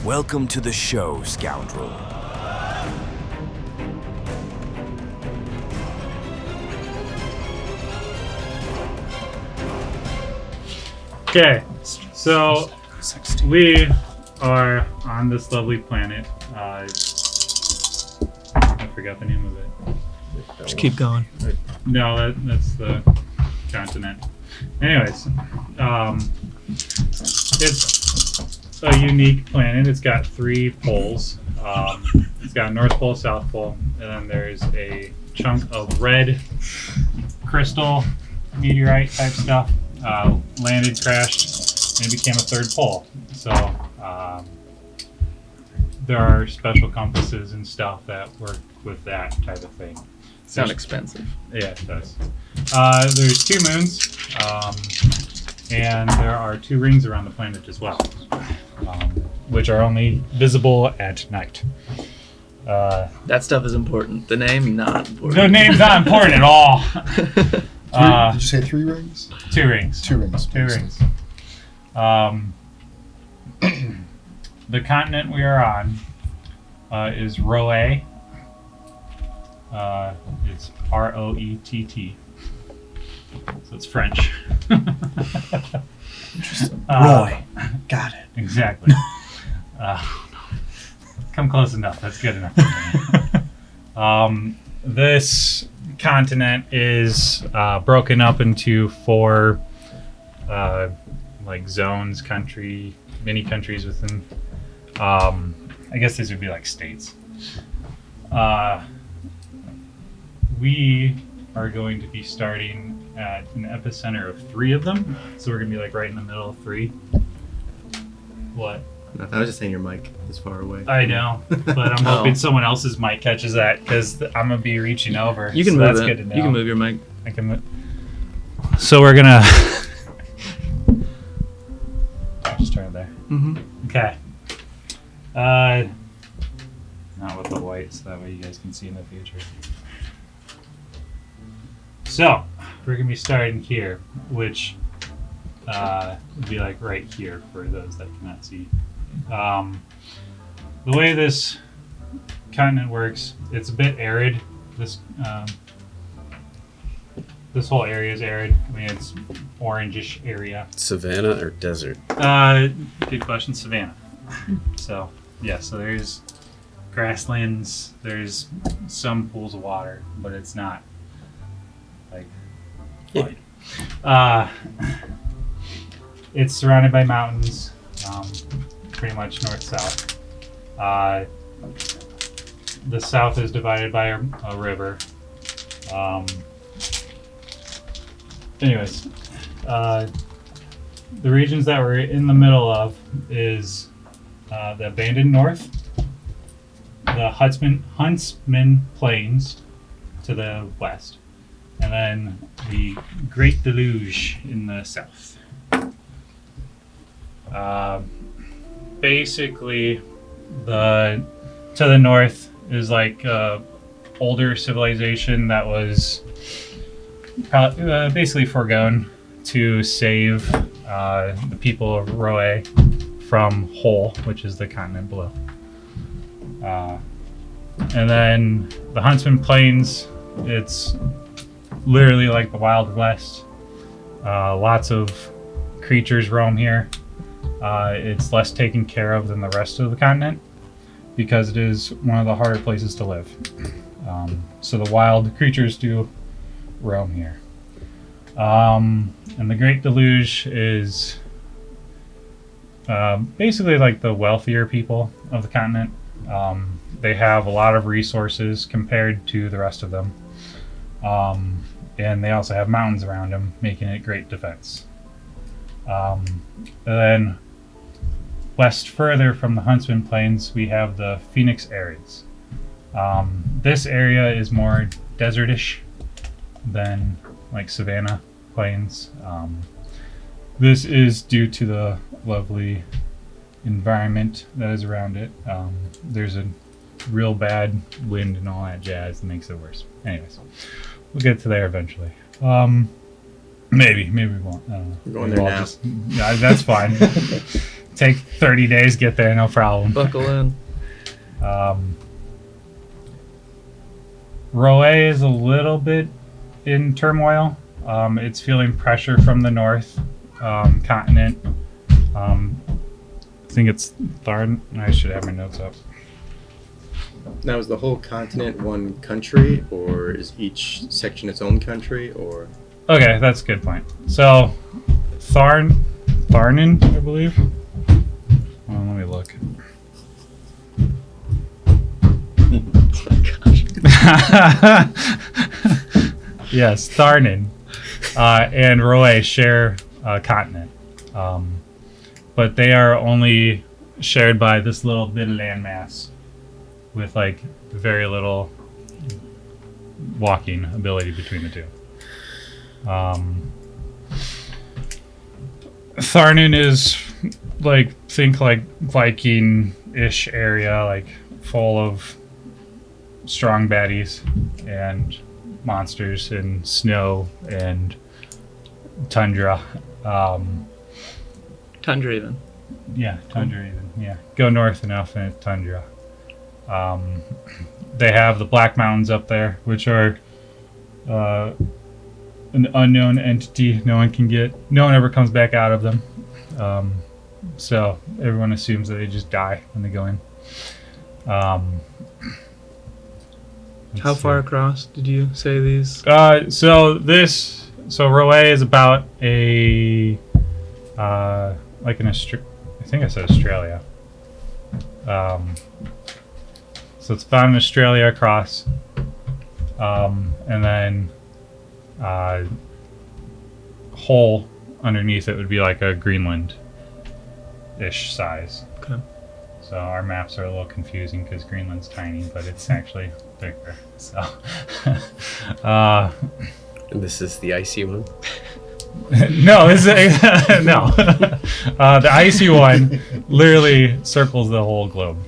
Welcome to the show, Scoundrel. Okay, so we are on this lovely planet. I forgot the name of it. Just keep going. No, that's the continent. Anyways, it's a unique planet. It's got 3 poles. It's got a North Pole, South Pole, and then there's a chunk of red crystal meteorite type stuff. Landed, crashed, and became a 3rd pole. So there are special compasses and stuff that work with that type of thing. Sound expensive. Yeah, it does. There's 2 moons, and there are 2 rings around the planet as well, which are only visible at night. That stuff is important. The name, not important. The name's not important at all. Did you say 3 rings? 2 rings. 2 rings. 2 rings. The continent we are on is Roe. It's Roett. So it's French. Roy. Got it. Exactly. Come close enough. That's good enough. This continent is broken up into 4 like zones, mini countries within. I guess these would be like states. We are going to be starting at an epicenter of 3 of them, so we're gonna be like right in the middle of 3. What? Nothing. I was just saying your mic is far away. I know, but I'm hoping someone else's mic catches that because I'm gonna be reaching over. You can so move that's it. Good to know. You can move your mic. I can move. So we're gonna just turn it there. Mm-hmm. Okay. Not with the white, so that way you guys can see in the future. So we're gonna be starting here, which would be like right here for those that cannot see. The way this continent works, it's a bit arid. This whole area is arid. I mean, it's orangish area. Savanna or desert? Good question. Savanna. So yeah, so there's grasslands. There's some pools of water, but it's not like flood. It's surrounded by mountains, pretty much north-south. The south is divided by a river. Anyways, the regions that we're in the middle of is the Abandoned North, the Huntsman Plains to the west, and then the Great Deluge in the south. Basically, to the north is like older civilization that was basically forgone to save the people of Roe from Hole, which is the continent below. And then the Huntsman Plains, it's literally like the Wild West. Lots of creatures roam here. It's less taken care of than the rest of the continent because it is one of the harder places to live. So the wild creatures do roam here. And the Great Deluge is basically like the wealthier people of the continent. They have a lot of resources compared to the rest of them. And they also have mountains around them, making it great defense. And then west further from the Huntsman Plains, we have the Phoenix areas. This area is more desertish than like savanna plains. This is due to the lovely environment that is around it. There's a real bad wind and all that jazz that makes it worse. Anyways, we'll get to there eventually. Maybe we won't. I don't know. We're going there now. Yeah, that's fine. take 30 days, get there, no problem. Buckle in. Roe is a little bit in turmoil. It's feeling pressure from the north continent. I think it's Tharn. I should have my notes up. Now, is the whole continent one country, or is each section its own country, or? Okay, that's a good point. So, Tharnan, I believe. Let me look. Yes, Tharnan and Roe share a continent, but they are only shared by this little bit of landmass with like very little walking ability between the two. Tharnan is like, think like Viking-ish area, like full of strong baddies and monsters and snow and tundra. Tundra even. Yeah, tundra even. Yeah, go north enough and it's tundra. They have the Black Mountains up there, which are an unknown entity. No one ever comes back out of them. So everyone assumes that they just die when they go in. How far across did you say these? So Roe is about like I think I said Australia. So it's about an Australia across, and then whole underneath it would be like a Greenland-ish size. Okay. So our maps are a little confusing because Greenland's tiny, but it's actually bigger. So, And this is the icy one? no, this is, no. The icy one literally circles the whole globe.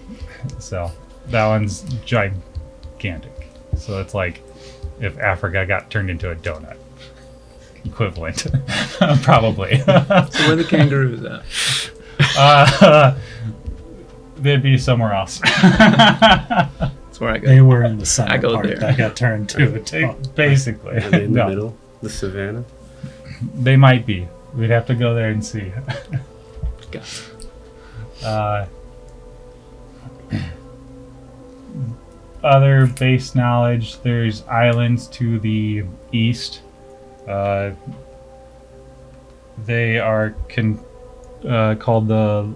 So that one's gigantic. So it's like if Africa got turned into a donut. Equivalent, probably. So where the kangaroos at? They'd be somewhere else. That's where I go. They were in the center I go part there. that got turned to. Basically. Are they in the No. middle? The savannah? They might be. We'd have to go there and see. Other base knowledge, there's islands to the east. They are called the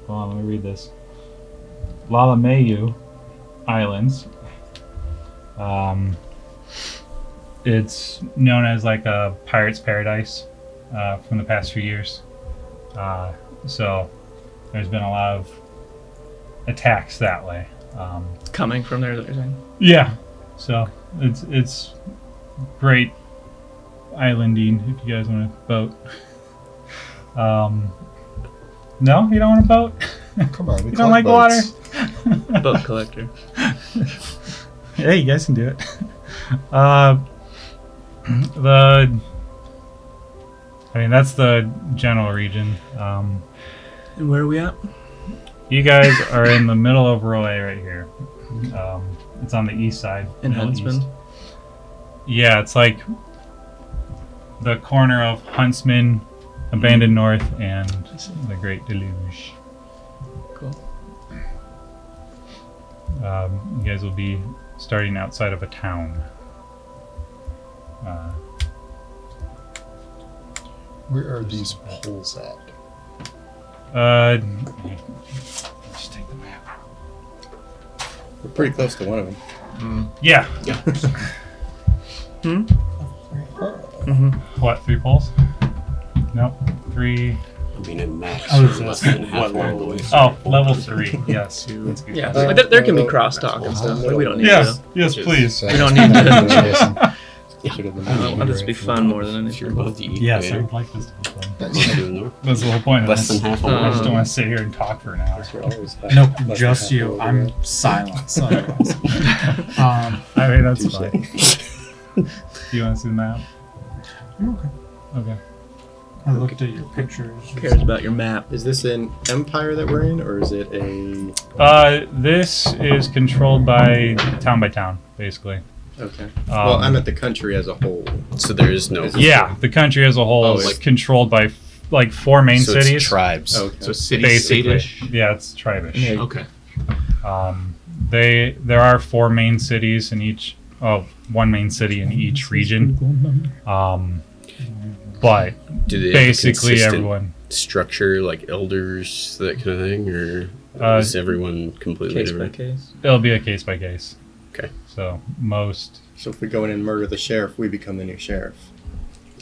hold on, let me read this. Lalamayu Islands. It's known as like a pirate's paradise from the past few years. So there's been a lot of attacks that way. Coming from there, is what you're saying? Yeah. So it's great islanding if you guys want to boat. No, you don't want to boat? Come on, we You don't like boats. water? Boat collector. Yeah, you guys can do it. That's the general region. And where are we at? You guys are in the middle of Roe right here. It's on the east side. In middle Huntsman? east. Yeah, it's like the corner of Huntsman, Abandoned North, and the Great Deluge. Cool. You guys will be starting outside of a town. Where are these poles at? Just take the map. We're pretty close to one of them. Yeah. Mm-hmm. What, 3 poles? Nope. 3. I mean, at max, I was less asking than half what all the way. Oh, level 3. Yes. That's good. Yeah, like there can be crosstalk and stuff. Like we don't need Yes. to. Yes, please. We don't need to. Yeah. I'll just be fun more than If you're anything. above the Yes, I equator, would like this to be fun. closer to the north, That's the whole point of less this. than half a I mile. just don't want to sit here and talk for an hour. Nope, just you. I'm silent. Otherwise. That's fine. Do you want to see the map? I'm okay. Okay. I looked at your pictures. Who cares about your map? Is this an empire that we're in, or is it a... This is controlled by town, basically. Okay. Well, I'm at the country as a whole. So there is no. Yeah, the country as a whole Oh, is like- controlled by like 4 main So cities. it's tribes. Okay. So city Basically, state-ish? yeah, it's tribish. Yeah. Okay. There are 4 main cities in each. Oh, 1 main city in each region. But Do they basically have a consistent everyone. structure like elders, that kind of thing, or is everyone completely Case by different? case. It'll be a case by case. Okay. So most. So if we go in and murder the sheriff, we become the new sheriff.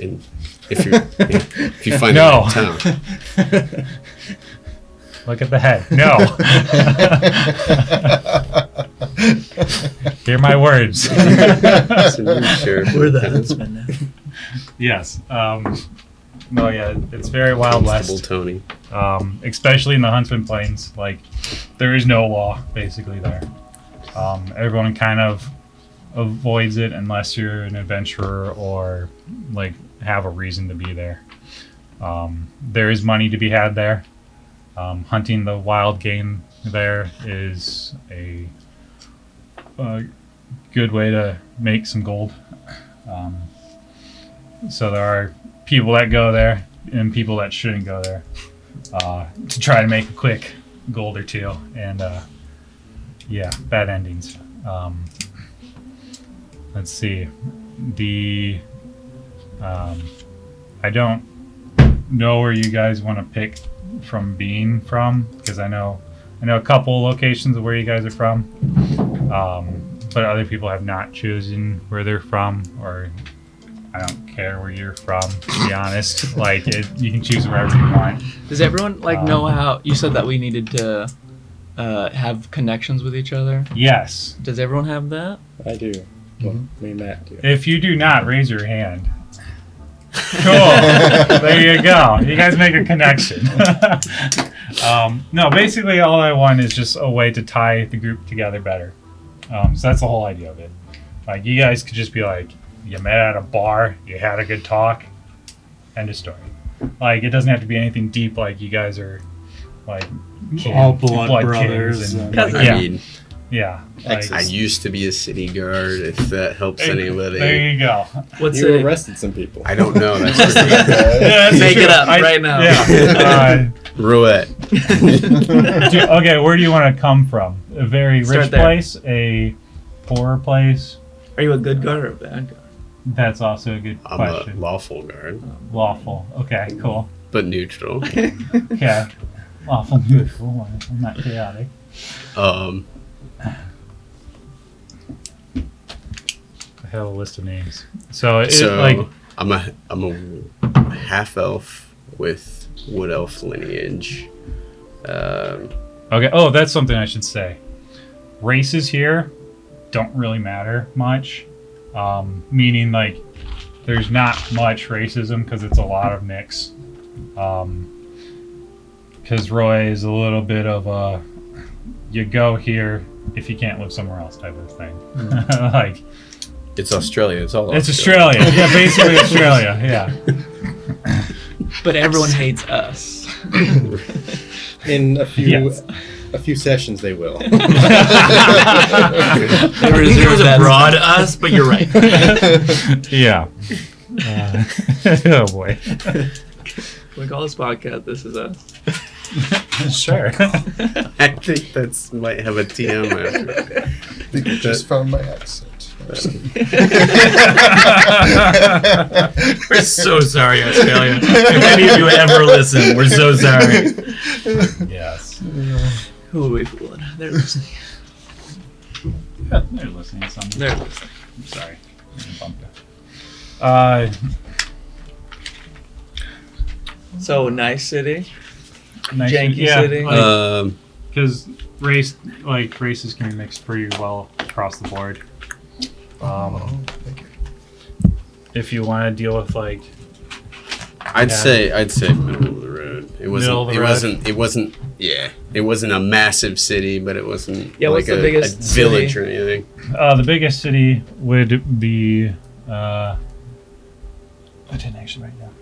And if you find No. a town, Look at the head. No. Hear my words. it's a new sheriff. We're the huntsmen now. Yes. No, yeah, it's very Wild Constable West. Tony. Especially in the Huntsman Plains. Like, there is no law basically there. Everyone kind of avoids it unless you're an adventurer or like have a reason to be there. There is money to be had there. Hunting the wild game there is a good way to make some gold. So there are people that go there and people that shouldn't go there to try to make a quick gold or 2, and yeah, bad endings. Let's see. I don't know where you guys want to pick from being from, because I know a couple locations of where you guys are from, but other people have not chosen where they're from, or I don't care where you're from, to be honest. Like, you can choose wherever you want. Does everyone know how? You said that we needed to have connections with each other. Yes. Does everyone have that? I do. Well, me and Matt do. If you do not, raise your hand. Cool. There you go. You guys make a connection. No, basically all I want is just a way to tie the group together better. So that's the whole idea of it. Like, you guys could just be like, you met at a bar, you had a good talk, end of story. Like, it doesn't have to be anything deep, like you guys are like All blood kings brothers and, and- like, I yeah, mean, yeah. Like, I used to be a city guard. If that helps anybody, there you go. What's You it? arrested some people. I don't know. That's for sure. Yeah, that's Make true. it up right now. Yeah. Roulette. Okay, where do you want to come from? A very Start rich there. place, a poor place? Are you a good guard or a bad guard? That's also a good I'm question. a lawful guard, Lawful. Okay, cool. but neutral. Okay. Lawful, neutral. I'm not chaotic. I have a list of names. So, like, I'm a half elf with wood elf lineage. okay. Oh, that's something I should say. Races here don't really matter much. Meaning, like, there's not much racism because it's a lot of mix. Because Roy is a little bit of a you go here if you can't live somewhere else type of thing. Like, It's Australia. It's all. it's Australia. Yeah, basically Australia. Yeah. But everyone hates us. In a few Yes. a few sessions, they will. They I think it was a broad us, but you're right. Yeah. Oh boy. We call this podcast "This Is Us." Sure. I think that's might have a TM after. I think I just found my accent. We're so sorry, Australia. If any of you ever listen, we're so sorry. Yes. Who are we fooling? They're listening. Yeah, they're listening to something. They're listening. I'm sorry. I bumped it. So nice city, Nice. janky Yeah, city. because races can be mixed pretty well across the board. Thank you. If you want to deal with like, I'd say middle of the road. It wasn't. Middle of the it road? wasn't. It wasn't. Yeah, it wasn't a massive city, but it wasn't Yeah, like what's the a biggest village city? or anything. the biggest city would be, I didn't actually write it down.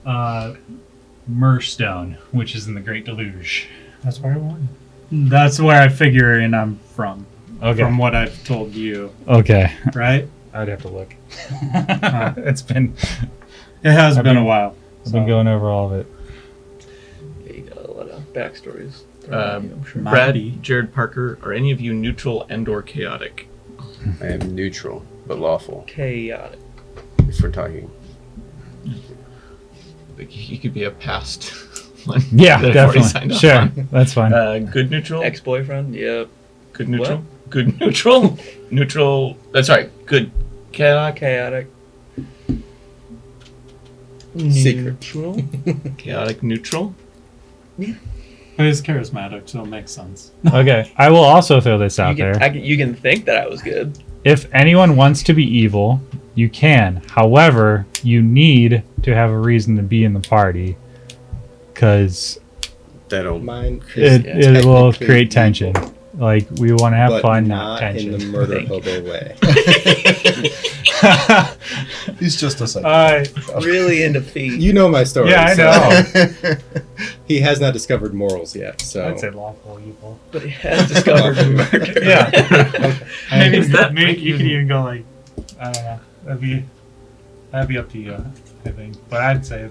Murstone, which is in the Great Deluge. That's where I went. That's where I figure I'm from. Okay. From what I've told you, Okay. right? I'd have to look. It's been. It has been a while. I've been going over all of it. Yeah, you got a lot of backstories. I'm sure. Brad, Mighty. Jared Parker, are any of you neutral and/or chaotic? I am neutral, but lawful, Chaotic. if we're talking. Like, he could be a past one. Yeah, that I've already definitely. signed off Sure, on. that's fine. Good neutral. Ex-boyfriend? Yep. Good neutral. Good neutral. Neutral. That's right. Good chaotic. Chaotic. Secret. Neutral? Chaotic neutral. But he's charismatic, so it makes sense. Okay, I will also throw this out You can, there. you can think that I was good. If anyone wants to be evil, you can. However, you need to have a reason to be in the party, because That'll. Mine is it will technically create tension. evil, Like, we want to have but fun, not not in tension. the murder hobo way. He's just a psycho. Really into feet. You know my story. Yeah, I so know. he has not discovered morals yet. So I'd say lawful evil. But he has discovered murder. Yeah. Maybe, Does that maybe make you you- can even go like, I don't know. That'd be up to you, I think. But I'd say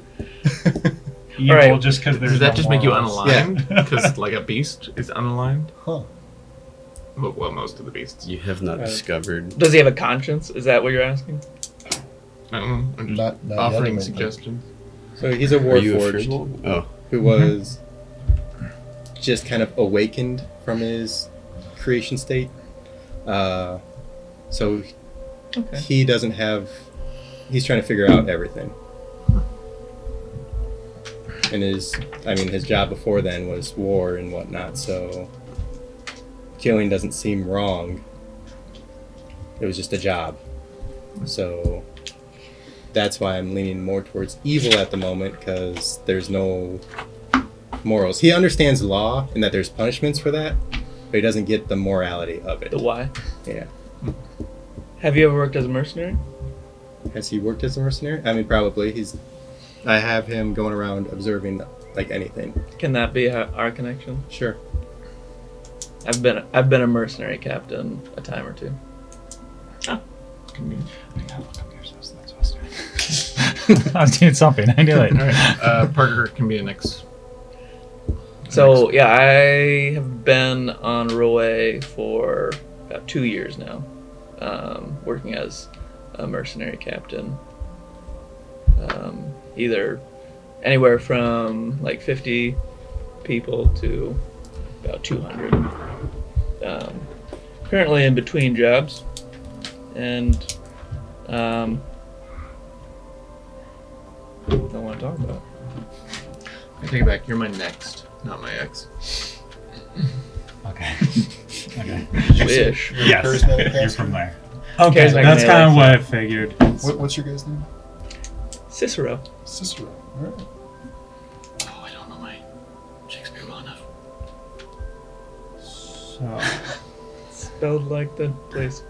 evil Alright. just because there's. Does that no just make you morals. unaligned? Because like a beast is unaligned. Huh. Well, most of the beasts. You have not discovered. Does he have a conscience? Is that what you're asking? I don't know. I'm just Not yet, offering I mean, suggestions. So he's a Are you a warforged firbolg? Oh, who was just kind of awakened from his creation state. So Okay. he doesn't have. He's trying to figure out everything. And his job before then was war and whatnot. So killing doesn't seem wrong. It was just a job. So that's why I'm leaning more towards evil at the moment, because there's no morals. He understands law and that there's punishments for that, but he doesn't get the morality of it. The why? Yeah. Have you ever worked as a mercenary? Has he worked as a mercenary? I mean, probably. I have him going around observing like anything. Can that be our connection? Sure. I've been a mercenary captain a time or two. I was doing something. I knew it. All right. Parker can be an ex. So yeah, I have been on Roe for about 2 years now, working as a mercenary captain. Either anywhere from like 50 people to about 200. Currently in between jobs, and don't want to talk about it. I take it back. You're my next, not my ex. Okay. Okay. Wish. Yes. Charismatic You're person? from there. Okay, Charismatic that's male, kind of so- what I figured. What's your guy's name? Cicero. Cicero. All right. Oh, I don't know my Shakespeare well enough. So, Spelled like the place.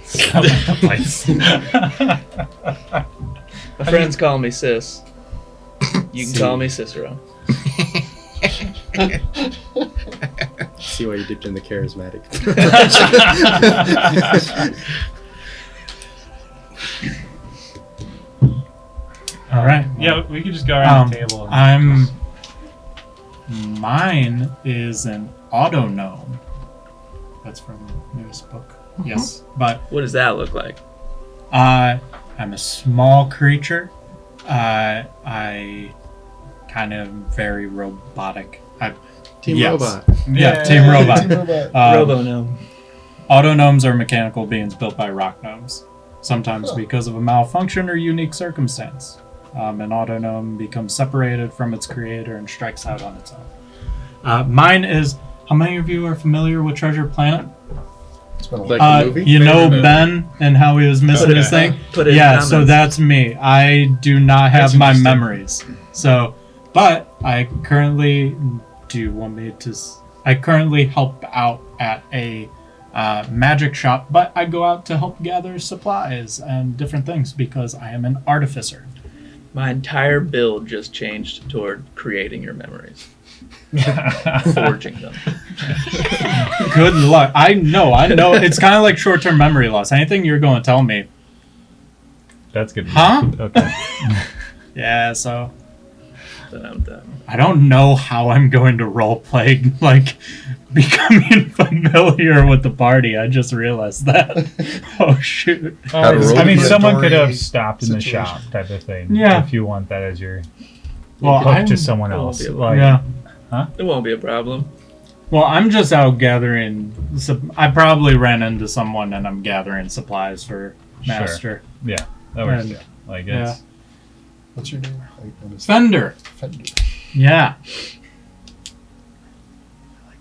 Place. My friends call me Cis. You can call me Cicero. See why you dipped in the charismatic. all right. Yeah, we could just go around the table. Mine is an auto gnome. That's from newest book. Yes, but What does that look like? I'm a small creature. I kind of very robotic. Team Yes. Robot. Yeah, Team Robot. Team Robot. Robo gnome. Auto gnomes are mechanical beings built by rock gnomes, sometimes because of a malfunction or unique circumstance. An auto gnome becomes separated from its creator and strikes out on its own. Mine is. How many of you are familiar with Treasure Planet? It's been a Like while. the movie? You know movie. Ben and how he was missing his thing? Put it in Yeah, the so comments. that's me. I do not have That's my interesting. memories. So, but I currently. Do you want me to? I currently help out at a magic shop, but I go out to help gather supplies and different things because I am an artificer. My entire build just changed toward creating your memories, forging them. Good luck. I know. It's kind of like short-term memory loss. Anything you're going to tell me. That's good. Huh? Okay. Yeah, so Dun-dun-dun. I don't know how I'm going to roleplay, like, becoming familiar with the party. I just realized that. Oh, shoot. How to roll I mean, the someone could story have stopped in the situation. shop, type of thing. Yeah. If you want that as your Well, hook to someone That won't else. be a Like, Yeah. It won't be a problem. Well, I'm just out gathering. I probably ran into someone and I'm gathering supplies for Master. Yeah, that works. And- Yeah. Like yeah. it's What's your name? What is Fender. Fender. Yeah.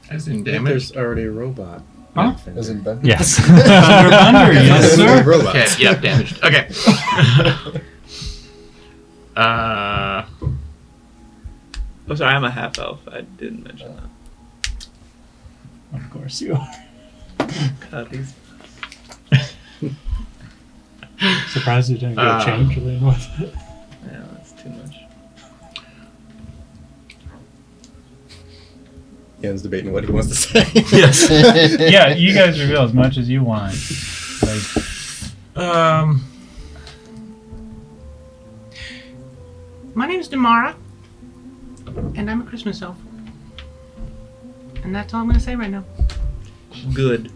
As in I think damage. there's already a robot. Huh? As in Bender? yes. Fender, yes, sir. Robots. Okay, yep, damaged. Okay. Oh, sorry, I'm a half elf. I didn't mention that. Of course you are. God, these. Surprised you didn't go changeling with it. Yeah, that's too much. Ian's debating what he wants to say. Yes. Yeah, you guys reveal as much as you want. Like, My name's Damara, and I'm a Christmas elf. And that's all I'm going to say right now. Good.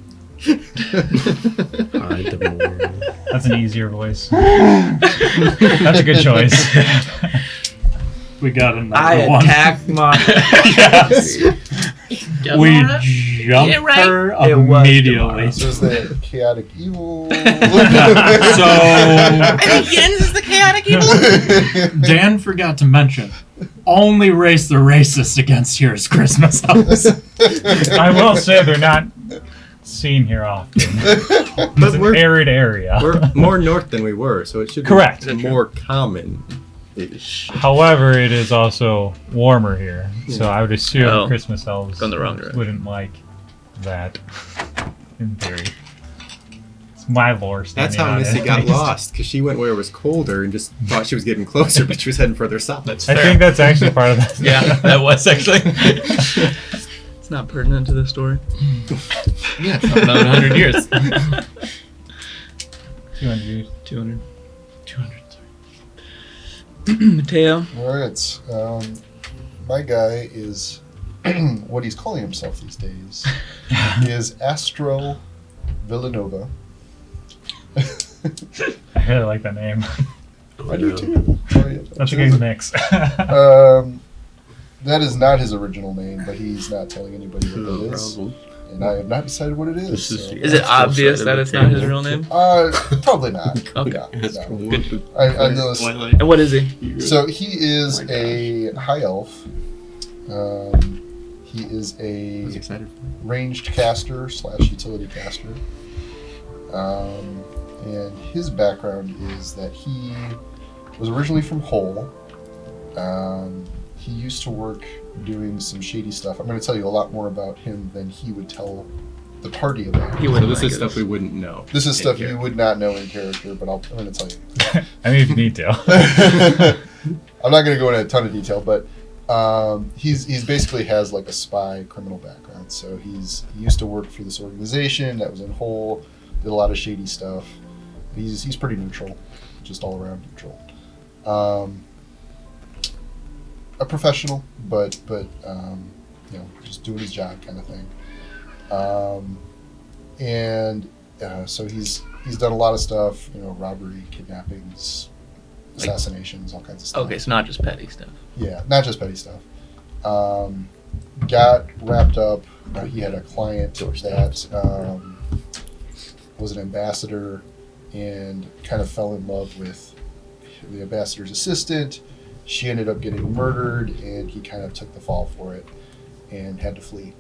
that's an easier voice. That's a good choice. We got another I one. attacked my. Yes. We Damara? jumped Yeah, right. her It was immediately. This is the chaotic evil. So I think Jens is the chaotic evil. Dan forgot to mention, only race the racist against here is Christmas elves. I will say they're not seen here often. It's an arid area. We're more north than we were, so it should be Correct. more common. However, it is also warmer here, so I would assume Oh. Christmas elves Gone the wrong direction. wouldn't like that. In theory, it's my lore. That's standing how on Missy it, got at least. lost, because she went where it was colder and just thought she was getting closer, but she was heading further south. That's I fair. think that's actually part of that. Yeah, that was actually. It's not pertinent to the story. Yeah, another 100 years. 200 years. 200. 200. Mateo. All right. My guy is what he's calling himself these days is Astro Villanova. I really like that name. I do too. Oh, yeah. That's a good mix. That is not his original name, but he's not telling anybody what that is, and I have not decided what it is. This is- so- Is it obvious that it's not his real name? Probably not. Okay. No, That's no. good. I know this. And what is he? So he is Oh my a high elf. He is I was a excited for ranged caster / utility caster. And his background is that he was originally from Hull. He used to work doing some shady stuff. I'm going to tell you a lot more about him than he would tell the party about. He So wouldn't this like is it. stuff we wouldn't know. This is in stuff character. you would not know in character, but I'm going to tell you. I mean, if you need to. I'm not going to go into a ton of detail, but he's basically has like a spy criminal background. So he used to work for this organization that was in Hull, did a lot of shady stuff. He's pretty neutral, just all around neutral. A professional, but just doing his job kind of thing. So he's done a lot of stuff, robbery, kidnappings, assassinations, all kinds of stuff. Okay, so not just petty stuff. Yeah, not just petty stuff. Got wrapped up. He had a client that was an ambassador and kind of fell in love with the ambassador's assistant. She ended up getting murdered, and he kind of took the fall for it and had to flee.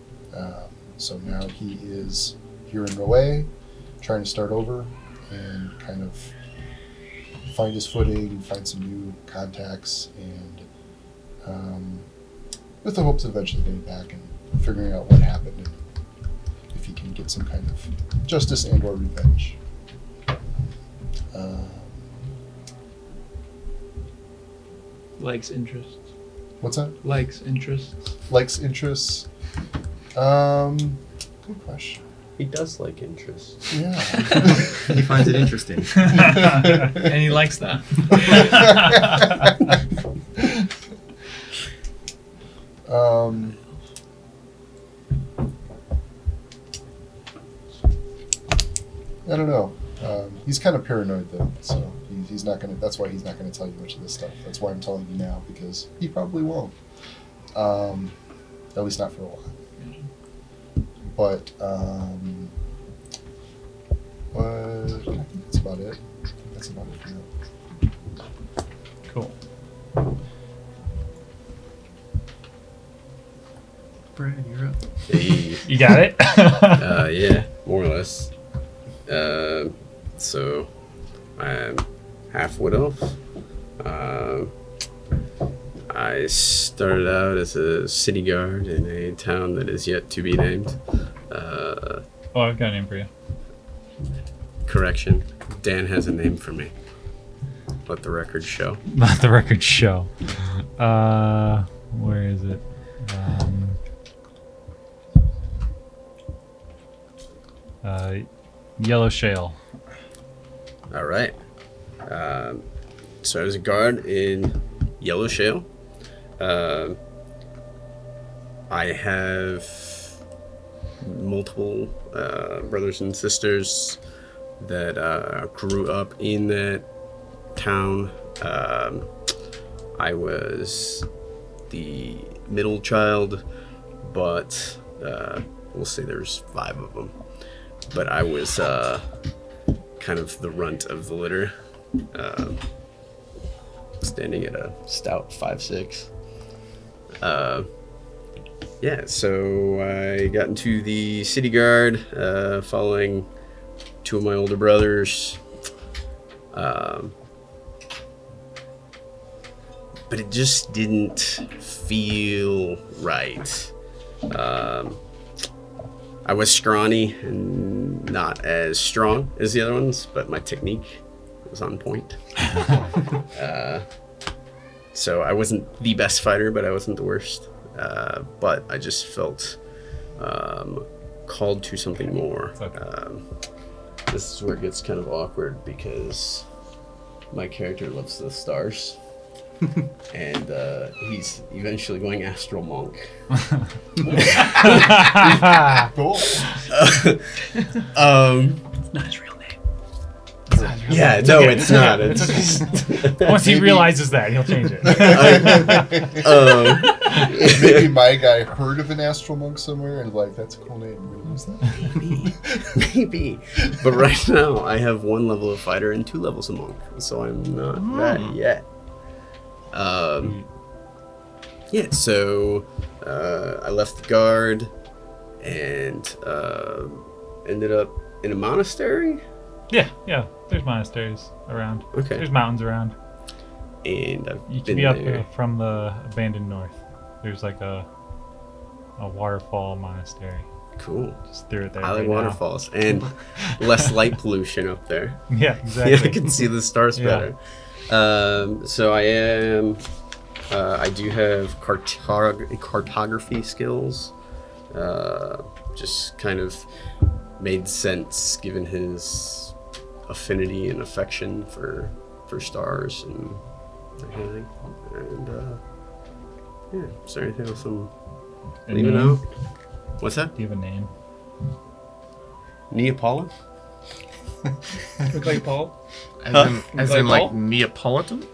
So now he is here in Roe, trying to start over and kind of find his footing, find some new contacts, and with the hopes of eventually getting back and figuring out what happened and if he can get some kind of justice and or revenge. Likes interests. What's that? Likes interests. Likes, interests? Good question. He does like interest. Yeah. He finds it interesting. And he likes that. I don't know. He's kind of paranoid though, so he's not gonna. That's why he's not gonna tell you much of this stuff. That's why I'm telling you now, because he probably won't. At least not for a while. But I think that's about it. That's about it for now. Cool. Brad, you're up. Hey. You got it? Yeah, more or less. So, I'm half wood elf. I started out as a city guard in a town that is yet to be named. Oh, I've got a name for you. Correction, Dan has a name for me. Let the record show. Let the record show. Where is it? Yellow Shale. All right. So I was a guard in Yellow Shale. I have multiple brothers and sisters that grew up in that town. I was the middle child, but we'll say there's 5 of them. But I was kind of the runt of the litter, standing at a stout 5'6". Yeah, so I got into the city guard following 2 of my older brothers. But it just didn't feel right. I was scrawny and not as strong as the other ones, but my technique was on point. So I wasn't the best fighter, but I wasn't the worst. But I just felt called to something more. This is where it gets kind of awkward because my character loves the stars. And he's eventually going astral monk. Cool. It's not his real name. Yeah, no, it's not. It's Once he realizes that, he'll change it. Maybe my guy heard of an astral monk somewhere and like, that's a cool name. We're gonna use that. maybe. But right now, I have 1 level of fighter and 2 levels of monk, so I'm not that yet. Yeah, so I left the guard and ended up in a monastery. Yeah. There's monasteries around. Okay. There's mountains around. And I've You been can be up there. from the abandoned north. There's like a waterfall monastery. Cool. Just threw it there. I like right now. waterfalls and less light pollution up there. Yeah, exactly. Yeah, I can see the stars better. So I do have cartography skills. Just kind of made sense given his affinity and affection for stars and everything. And yeah, is there anything else I'm A leaving name? out? What's that? Do you have a name? Neapolitan? Look like Paul. As in like Neapolitan?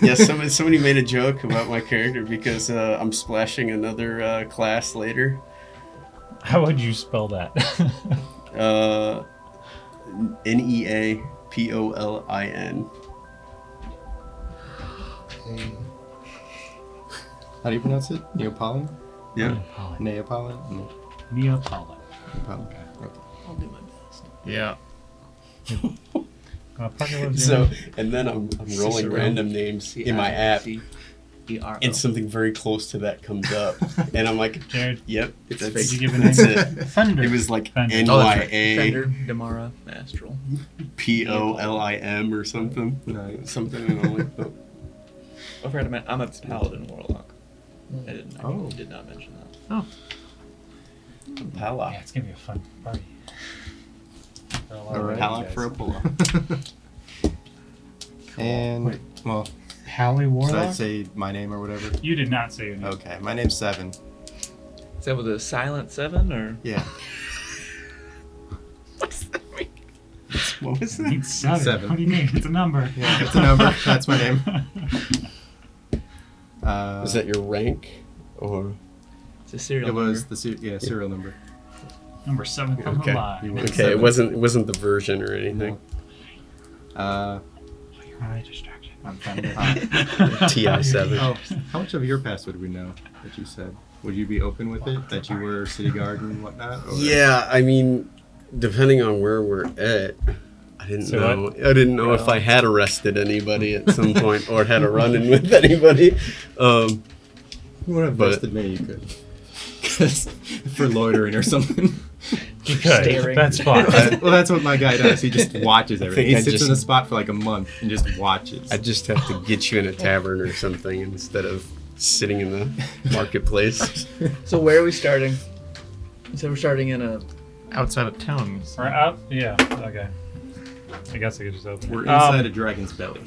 Yeah, somebody made a joke about my character because I'm splashing another class later. How would you spell that? Neapolin. How do you pronounce it? Neapolitan? Yeah. Neapolitan? Neapolitan. Neapolitan. I'll do my best. Yeah. Parker loves So, you. and then I'm rolling random names in my app, and something very close to that comes up, and I'm like, Jared, "Yep, did that's, you give a name? that's it." Thunder. It was like Fender. Fender, NYA Damara, Astral. POLIM or something. Nice. Something, and I'm like, oh. I forgot to mention, I'm a paladin warlock. I Oh. did not mention that. Oh. Pala. Yeah, it's gonna be a fun party. For a lot of All right. you Talent guys. for a pull-up. And, Wait. well, Hallie should I Warlock? say my name or whatever? You did not say your name. Okay, my name's Seven. Is that with a silent 7 or? Yeah. What was that? It's seven. Seven. What do you mean? It's a number. Yeah, it's a number. That's my name. Is that your rank? Or. It's a serial It was number. the serial number. Number 7 on Okay. the line. Okay, it wasn't the version or anything. Eye distraction. I'm offended. TI7. Oh, how much of your past would we know that you said? Would you be open with it that you were city guard and whatnot? Or? Yeah, I mean, depending on where we're at, I didn't So know. what? I didn't know if I had arrested anybody at some point or had a run-in with anybody. You would have But- arrested me. You could. 'Cause for loitering or something. You could. Staring. That's fine. Well, that's what my guy does. He just watches everything. He I sits just- in a spot for like a month and just watches. I just have to get you in a tavern or something instead of sitting in the marketplace. So where are we starting? So we're starting in a Outside of town. Or out? Yeah. Okay. I guess I could just open it. We're inside a dragon's belly.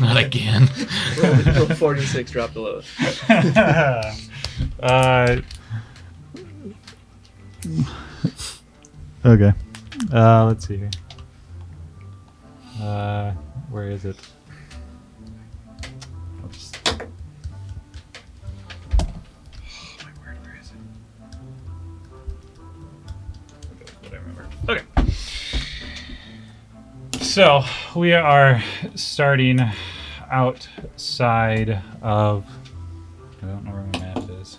Not again. roll 46, drop the lowest. Okay. Let's see here. Where is it? I'll just... my word, where is it? Okay, what I remember. Okay. So we are starting outside of. I don't know where my map is.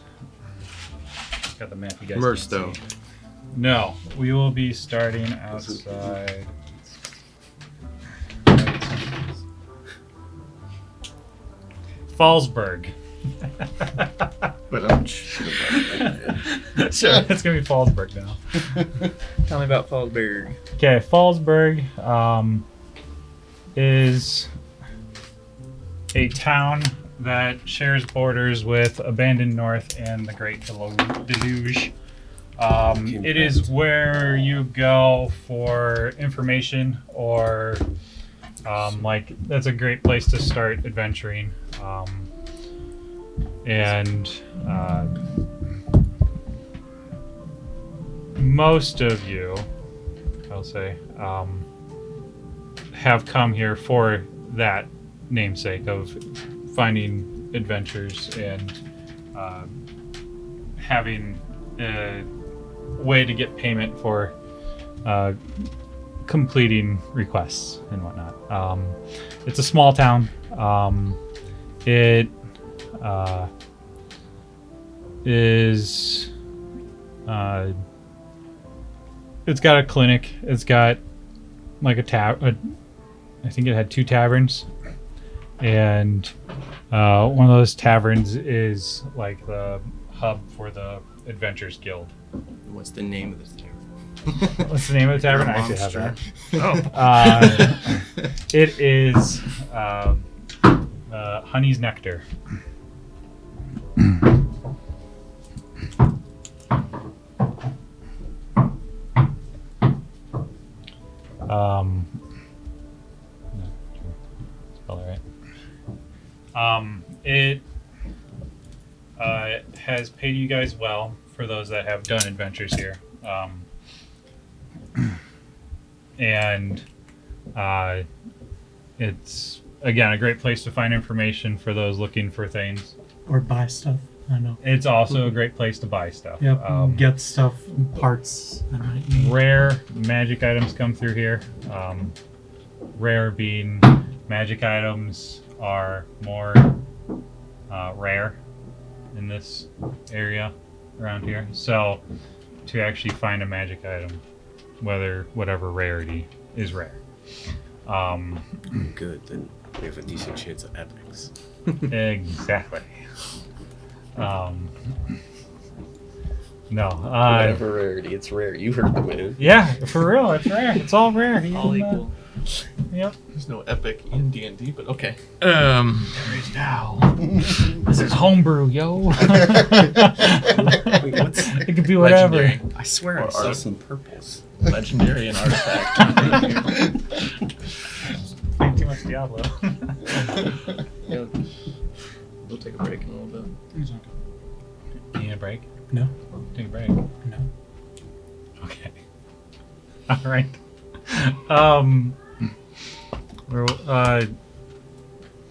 Got the map you guys. can't Murstow. see. No, we will be starting outside. Fallsburgh. But I'm Sure, it's gonna be Fallsburgh now. Tell me about Fallsburgh. Okay, Fallsburgh is a town that shares borders with Abandoned North and the Great Deluge. It is where you go for information or that's a great place to start adventuring. Most of you, I'll say, have come here for that namesake of finding adventures and having a way to get payment for completing requests and whatnot. It's a small town. It is. It's got a clinic. It's got like I think it had 2 taverns, and one of those taverns is like the hub for the Adventurers Guild. What's the name of this tavern? What's the name of the tavern? I actually have that. It is Honey's Nectar. Spell it right. It has paid you guys well for those that have done adventures here. And it's again a great place to find information for those looking for things. Or buy stuff. I know. It's also a great place to buy stuff. Yep. Get stuff, parts that I might need. Rare magic items come through here. Rare being magic items are more rare in this area around here. So to actually find a magic item, whatever rarity, is rare. Good, then we have a decent chance of epics. Exactly. No. Whatever rarity, it's rare. You heard the man. Yeah, for real, it's rare. It's all rare. All Even, equal. Yep. There's no epic in D&D, but okay. There is now. This is homebrew, yo. Wait, what's It could be whatever. Legendary. I swear I Or saw art. some purples. Legendary and artifact. Playing too much Diablo. Yeah. We'll take a break in a little bit. You need a break? No. Take a break. No. Okay. All right.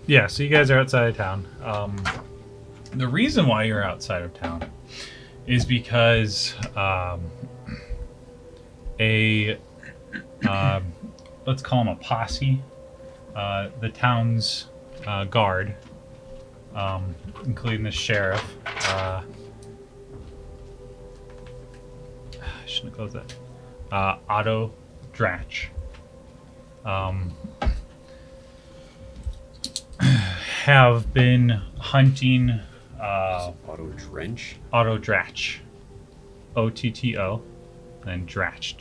Yeah, so you guys are outside of town. The reason why you're outside of town is because let's call them a posse, the town's guard, including the sheriff. I shouldn't have closed that. Otto Drach. Have been hunting Auto Drench. Otto Drach. OTTO. And Drach.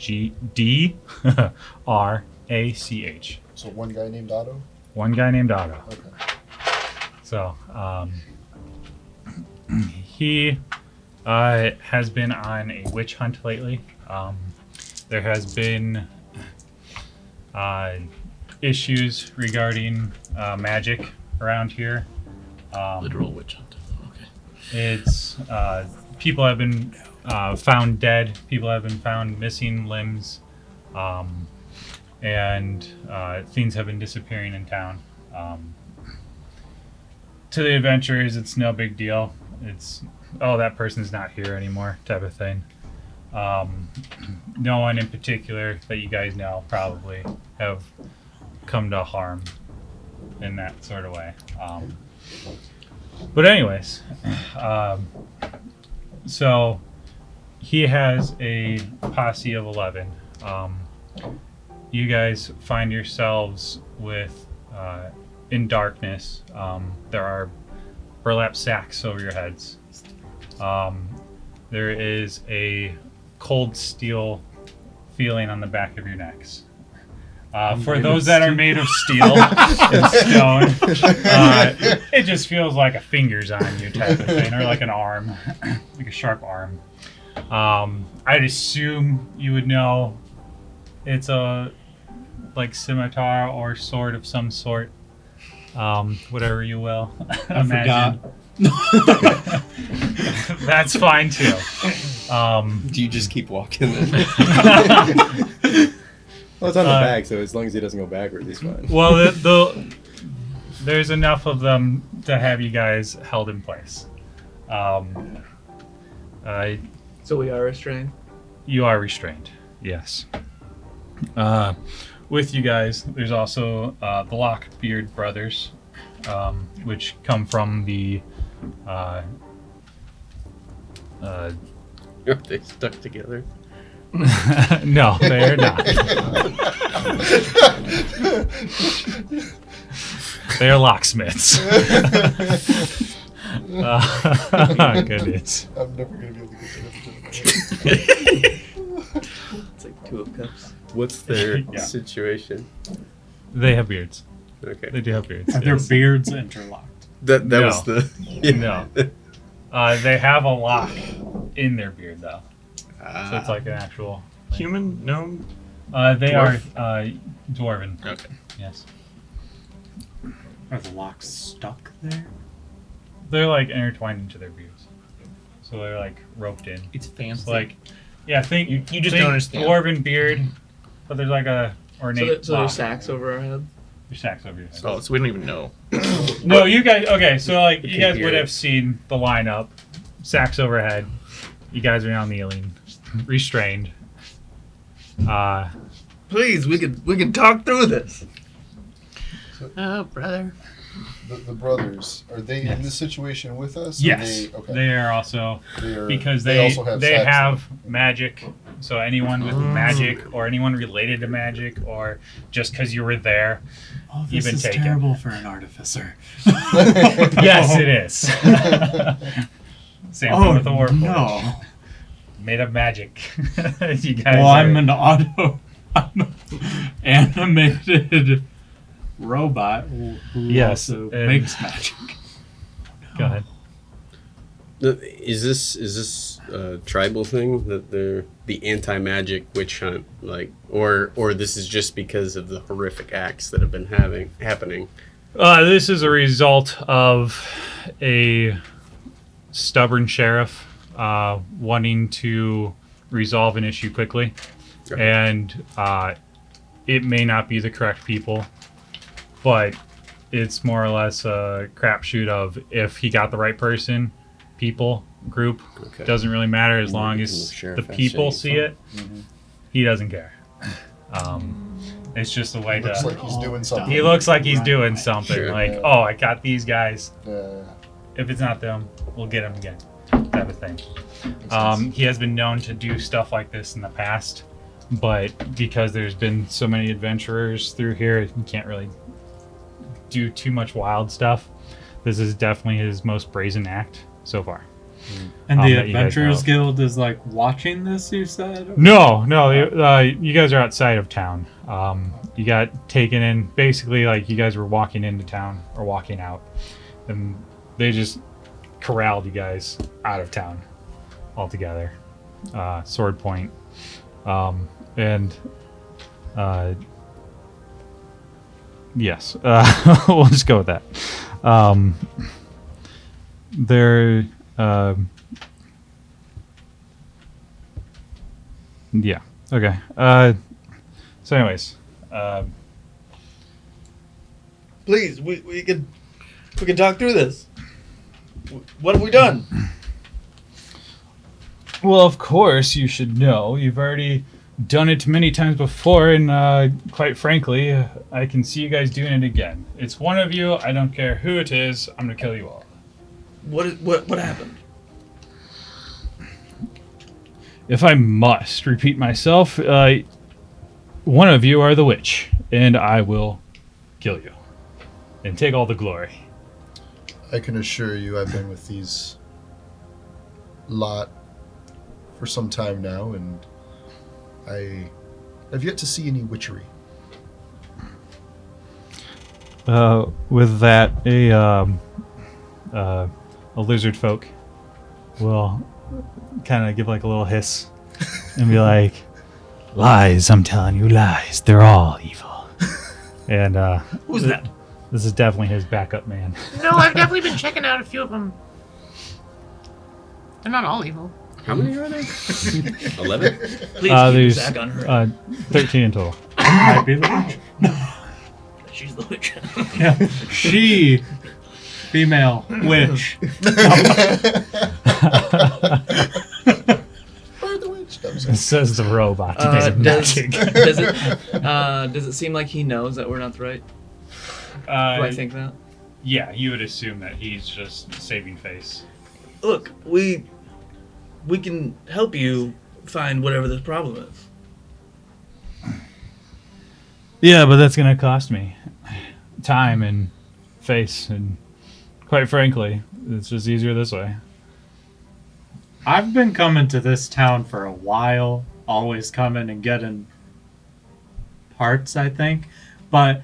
GDRACH. So one guy named Otto? One guy named Otto. Okay. So, he has been on a witch hunt lately. There has been issues regarding magic around here. Literal witch hunt. Okay. It's people have been found dead. People have been found missing limbs, and things have been disappearing in town. To the adventurers, it's no big deal. It's that person's not here anymore, type of thing. No one in particular that you guys know probably have come to harm in that sort of way. But anyways, so he has a posse of 11. You guys find yourselves with in darkness. There are burlap sacks over your heads. There is a cold steel feeling on the back of your necks. For those that are made of steel and stone, it just feels like a finger's on you type of thing, or like an arm, like a sharp arm. I'd assume you would know it's a like scimitar or sword of some sort, whatever you will. I forgot. That's fine too. Do you just keep walking then? Well, it's on the bag, so as long as he doesn't go backward, he's fine. Well, there's enough of them to have you guys held in place. So we are restrained? You are restrained, yes. With you guys, there's also the Lockbeard brothers, which come from the... Are they stuck together? No, they're not. They're locksmiths. Goodness. I'm never going to be able to get to It's like 2 of cups. What's their Yeah. situation? They have beards. Okay. They do have beards. Are their yes. beards interlocked? That No. was the No. They have a lock in their beard, though. So it's like an actual... Human? Gnome? They Dwarf? are dwarven. Okay. Yes. Are the locks stuck there? They're like intertwined into their beards. So they're like roped in. It's fancy. It's like, yeah, think You just think don't understand. dwarven beard, but there's like a ornate. So there's sacks over our head? There's sacks over your head. Oh, so we don't even know. No, you guys. Okay, so like you can guys hear would it. have seen the lineup, sacks overhead. You guys are now kneeling, restrained. Please, we can talk through this. Oh, brother. the brothers, are they in Yes. this situation with us? Or Yes, okay. they are also They are- because they they also have they sex. have magic. So anyone with magic or anyone related to magic or just because you were there, Oh, You've this been is taken. terrible for an artificer. yes, it is. Same thing with the Warforged. no. Made of magic. You guys Well, are, I'm an auto. animated robot who Yes, also and- makes magic. Go ahead. Is this a tribal thing that they're the anti-magic witch hunt, like, or this is just because of the horrific acts that have been happening? This is a result of a stubborn sheriff wanting to resolve an issue quickly, and it may not be the correct people, but it's more or less a crapshoot of if he got the right person, people, group, Okay. doesn't really matter as long the as sheriff the has people say see it. He doesn't care. It's just a way Looks to. like he's doing something. He looks like he's doing something. Sure. Like, Yeah. oh, I got these guys. Yeah. If it's not them, we'll get them again. Type of thing. Makes sense. He has been known to do stuff like this in the past, but because there's been so many adventurers through here, he can't really do too much wild stuff. This is definitely his most brazen act so far. And the that you guys Adventurers know. Guild is like watching this, you said? No, you guys are outside of town. You got taken in, basically like you guys were walking into town or walking out, and they just corralled you guys out of town altogether. Sword point. And yes, we'll just go with that. They're yeah, okay. So anyways, Please, we can talk through this. What have we done? well, of course you should know. You've already done it many times before, and quite frankly, I can see you guys doing it again. It's one of you. I don't care who it is. I'm gonna kill you all. What happened? If I must repeat myself, one of you are the witch, and I will kill you and take all the glory. I can assure you I've been with these lot for some time now, and I have yet to see any witchery. With that, a lizard folk will kind of give like a little hiss and be like, "Lies, I'm telling you, lies. They're all evil." And Who's that? this is definitely his backup man. No, I've definitely been checking out a few of them. They're not all evil. How many are there? 11? Please keep There's Zach on her. 13 in total. Might be the witch. She's the witch. Yeah. She, female, witch. Says the robot. Made of does magic. does it seem like he knows that we're not the right? Do I think that? Yeah, you would assume that he's just saving face. Look, we can help you find whatever this problem is. Yeah, but that's gonna cost me time and face, and quite frankly, it's just easier this way. I've been coming to this town for a while, always coming and getting parts, I think. But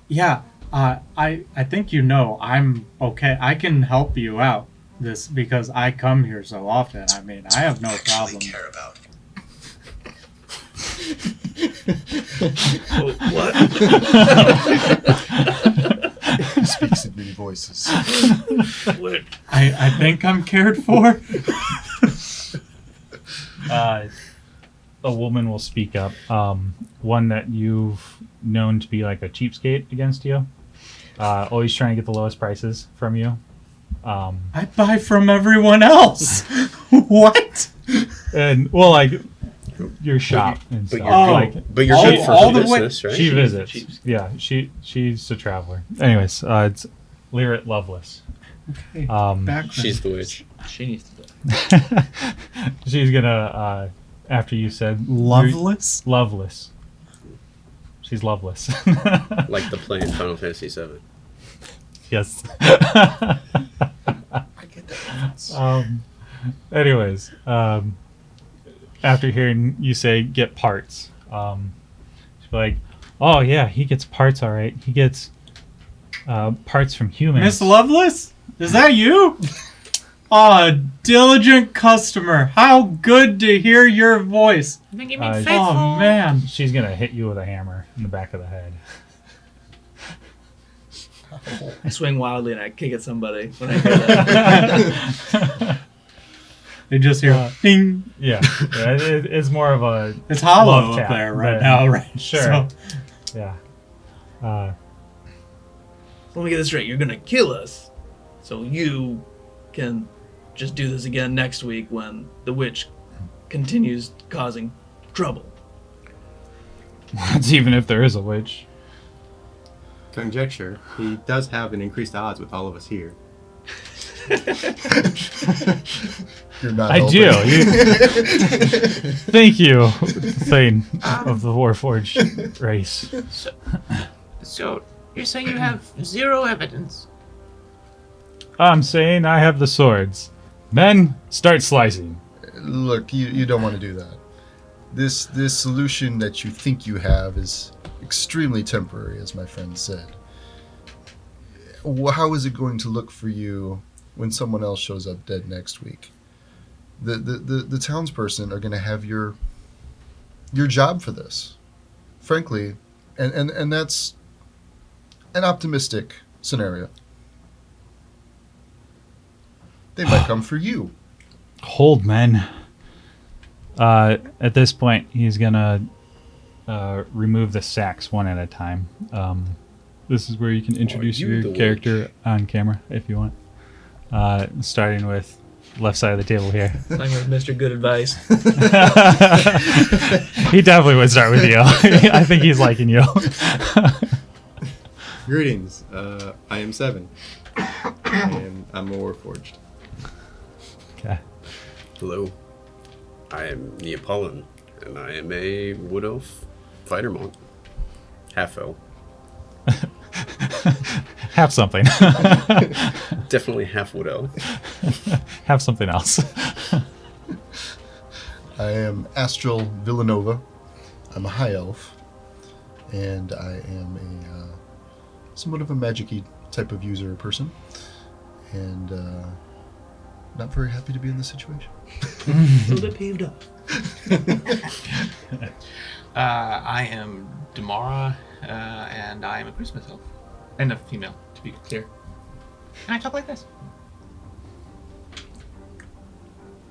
yeah, I think you know I'm okay. I can help you out this because I come here so often. I mean, I have no problem. About. He speaks in many voices. I think I'm cared for. A woman will speak up. One that you've known to be like a cheapskate against you. Always trying to get the lowest prices from you. I buy from everyone else. What? And well, like your shop and But stuff. you're Like But you're all- good for all the way- business, right? she visits. cheapskate. Yeah, she's a traveler. Anyways, it's Lyrit Lovelace. Okay. Um, She's the witch. She needs to die. she's gonna after you said Loveless? Loveless. She's loveless. Like the play in Final Fantasy VII. Yes. I get that. Anyways, after hearing you say get parts, like, oh yeah, he gets parts all right. He gets parts from humans. Miss Lovelace? Is that you? Ah, diligent customer. How good to hear your voice. I think you mean Uh, faithful. Oh, man. She's gonna hit you with a hammer in the back of the head. I swing wildly and I kick at somebody when I hear that. They just hear ding. Yeah, it's more of a It's hollow love up tap there right than- now, right? Sure. So, Yeah. Let me get this straight. You're gonna kill us, so you can just do this again next week when the witch continues causing trouble. That's even if there is a witch. Conjecture. He does have an increased odds with all of us here. You're not I helping. do. Thank you, Thane of the Warforged race. So you're saying you have zero evidence? I'm saying I have the swords. Men, start slicing. Look, you don't want to do that. This solution that you think you have is extremely temporary, as my friend said. How is it going to look for you when someone else shows up dead next week? The townsperson are going to have your job for this, frankly, and that's an optimistic scenario. They might come for you. Hold, men. At this point, he's gonna remove the sacks one at a time. This is where you can introduce you your the character on camera if you want. Starting with left side of the table here. I'm with Mr. Good Advice. He definitely would start with you. I think he's liking you. Greetings. I am 7. And I'm a Warforged. Okay. Hello. I am Neapolitan, and I am a Wood Elf Fighter Monk. Half elf. Have something. Definitely half Wood Elf. Have something else. I am Astral Villanova. I'm a high elf, and I am a somewhat of a magic-y type of user person, and not very happy to be in this situation. A little bit peeved off. I am Damara, and I am a Christmas elf. And a female, to be clear. Can I talk like this?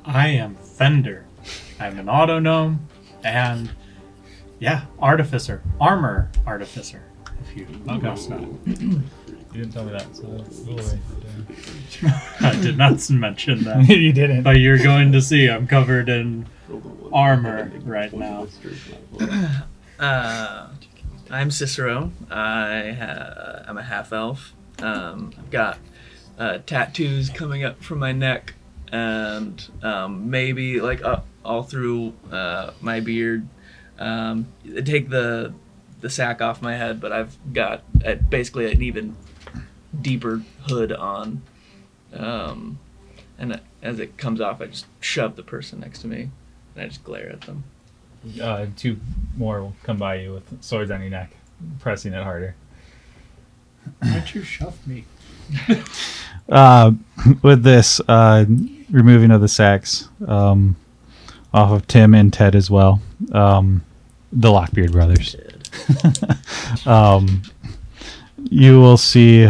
I am Fender. I'm an auto gnome, and artificer, armor artificer. If you must not. You didn't tell me that, so go away. I did not mention that. You didn't. But you're going to see I'm covered in armor right now. I'm Cicero. I'm a half elf. I've got tattoos coming up from my neck, and maybe like all through my beard. Take the sack off my head, but I've got basically an even deeper hood on. And as it comes off, I just shove the person next to me, and I just glare at them. 2 more will come by you with swords on your neck, pressing it harder. Why'd you shove me? With this removing of the sacks off of Tim and Ted as well, the Lockbeard brothers. You will see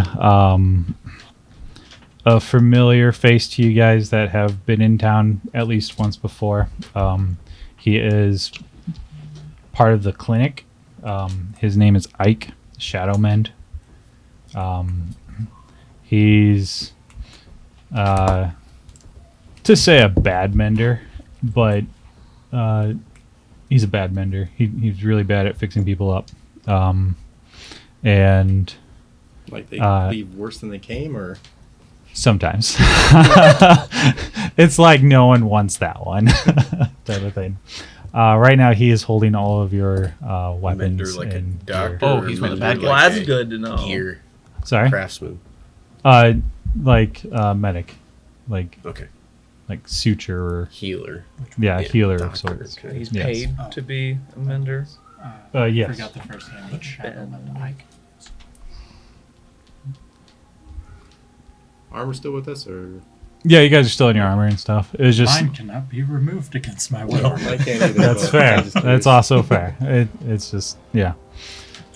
a familiar face to you guys that have been in town at least once before. He is part of the clinic. His name is Ike Shadowmend. He's to say a bad mender, but he's a bad mender. He's really bad at fixing people up. And Like they leave worse than they came, or sometimes it's like no one wants that one type of thing. Right now he is holding all of your weapons. Mender like a and doctor. Oh, he's or been a bad mender guy. Well, like that's a good to know. Gear sorry, craftsman. medic, like Okay. suture or Healer. healer of doctor, sorts. okay. He's Yes. paid to be a mender. Yes. Forgot the first name, but Shadowman Ike. Armor still with us, or Yeah, you guys are still in your armor and stuff. It was just Mine cannot be removed against my will. I can't either. that's but fair. I'm just That's curious. also fair. It's just yeah.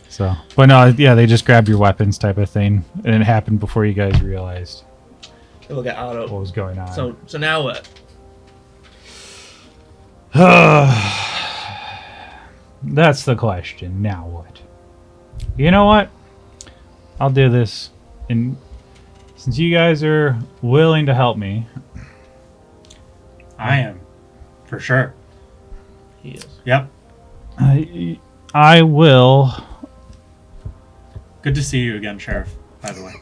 So, but no, yeah, they just grabbed your weapons type of thing, and it happened before you guys realized Look at what Otto. was going on. So now what? That's the question. Now what? You know what? I'll do this, and since you guys are willing to help me, I am, for sure. He is. Yep. I will. Good to see you again, Sheriff, by the way.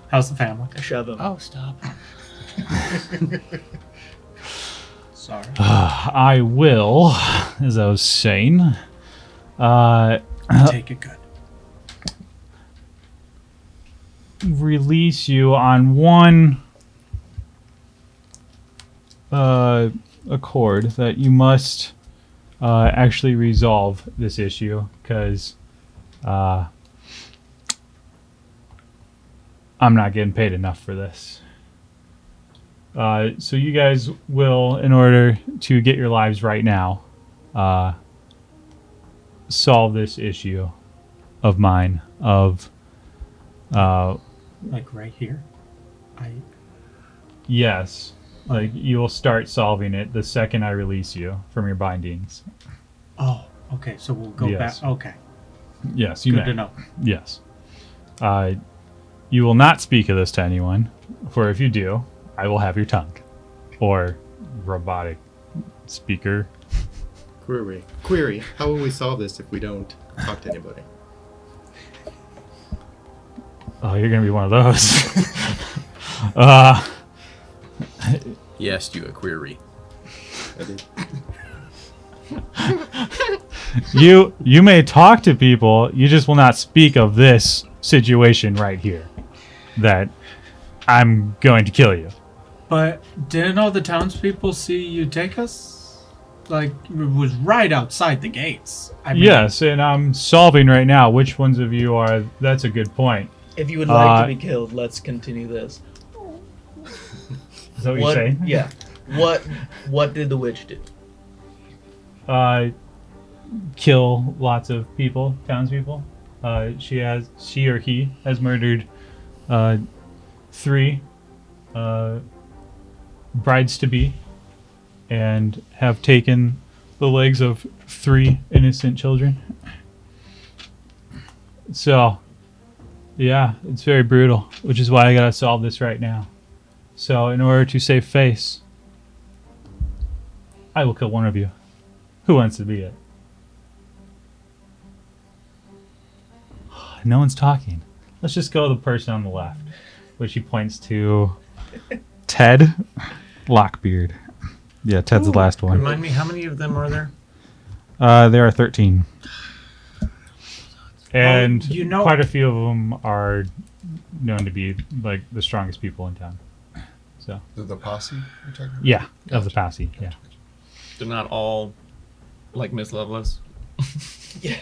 How's the family? I shove him. Oh, stop. Sorry. I will, as I was saying. Take it good. Release you on one accord that you must actually resolve this issue because I'm not getting paid enough for this. So you guys will, in order to get your lives right now, solve this issue of mine of Like right here? yes, like you will start solving it the second I release you from your bindings. Oh, okay, so we'll go Yes. back. Okay, Yes, you good may. to know. Yes. You will not speak of this to anyone, for if you do, I will have your tongue. Or robotic speaker. Query. How will we solve this if we don't talk to anybody? Oh, you're going to be one of those. He asked you a query. I did. You may talk to people, you just will not speak of this situation right here. That I'm going to kill you. But didn't all the townspeople see you take us? Like, it was right outside the gates. I mean, Yes, and I'm solving right now which ones of you are. That's a good point. If you would like to be killed, let's continue this. Is that what you're saying? Yeah. What did the witch do? Kill lots of people, townspeople. She or he has murdered 3 brides to be, and have taken the legs of 3 innocent children. So, yeah, it's very brutal, which is why I gotta solve this right now. So, in order to save face, I will kill one of you. Who wants to be it? No one's talking. Let's just go to the person on the left, which he points to Ted Lockbeard. Yeah, Ted's the last one. Remind me, how many of them are there? There are 13. And you know- quite a few of them are known to be like the strongest people in town. So, The posse you're talking about? yeah, of the posse, yeah. They're not all like Miss Lovelace. Yeah.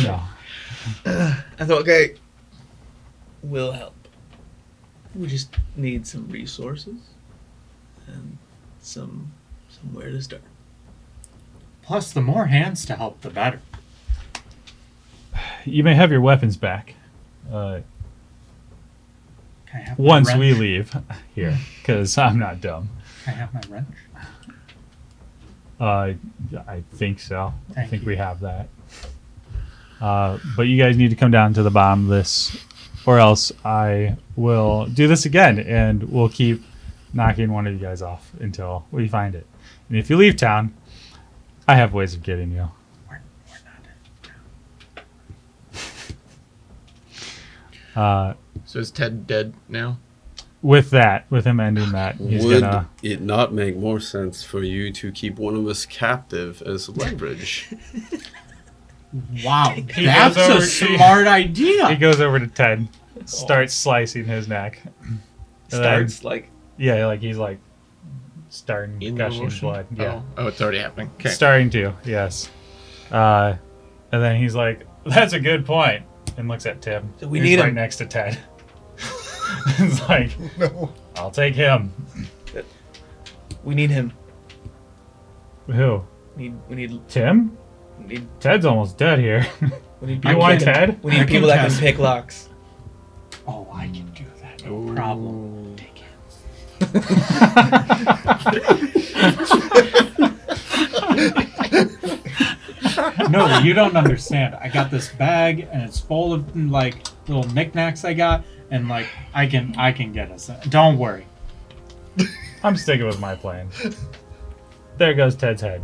No. I thought, okay, we'll help. We just need some resources and somewhere to start. Plus, the more hands to help, the better. You may have your weapons back Can I have my once wrench? we leave here, because I'm not dumb. Can I have my wrench? I think so. I Thank think you. we have that. But you guys need to come down to the bottom of this, or else I will do this again, and we'll keep knocking one of you guys off until we find it. And if you leave town, I have ways of getting you. We're not in. So is Ted dead now? With him ending that, he's Would gonna. it not make more sense for you to keep one of us captive as leverage? Wow, He that's goes a over- smart idea. He goes over to Ted, starts slicing his neck. And then- Starts like yeah, like he's like starting In the gushing motion? blood. Yeah. Oh, it's already happening. Okay. Starting to, yes. And then he's like, "That's a good point," and looks at Tim. So we who's need right him. next to Ted. It's like, No. "I'll take him." We need him. Who? We need Tim? Ted's almost dead here. we need You want people- Ted? We need people that can pick locks. Oh, I can do that. No problem. Take him. No, you don't understand. I got this bag and it's full of like little knickknacks I got, and like I can get us. Don't worry. I'm sticking with my plan. There goes Ted's head.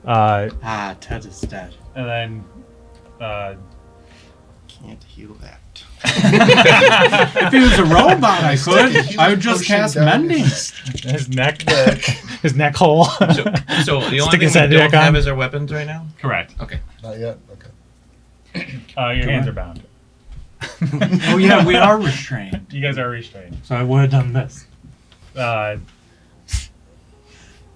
Ted is dead. And then Can't heal that. If he was a robot, I could. I would just Potion cast down mending. his neck hole. So the only Stick thing his we head don't back on. have is our weapons right now? Correct. Okay. Not yet. Okay. Your hands are bound. Oh yeah, we are restrained. You guys are restrained. So I would have done this.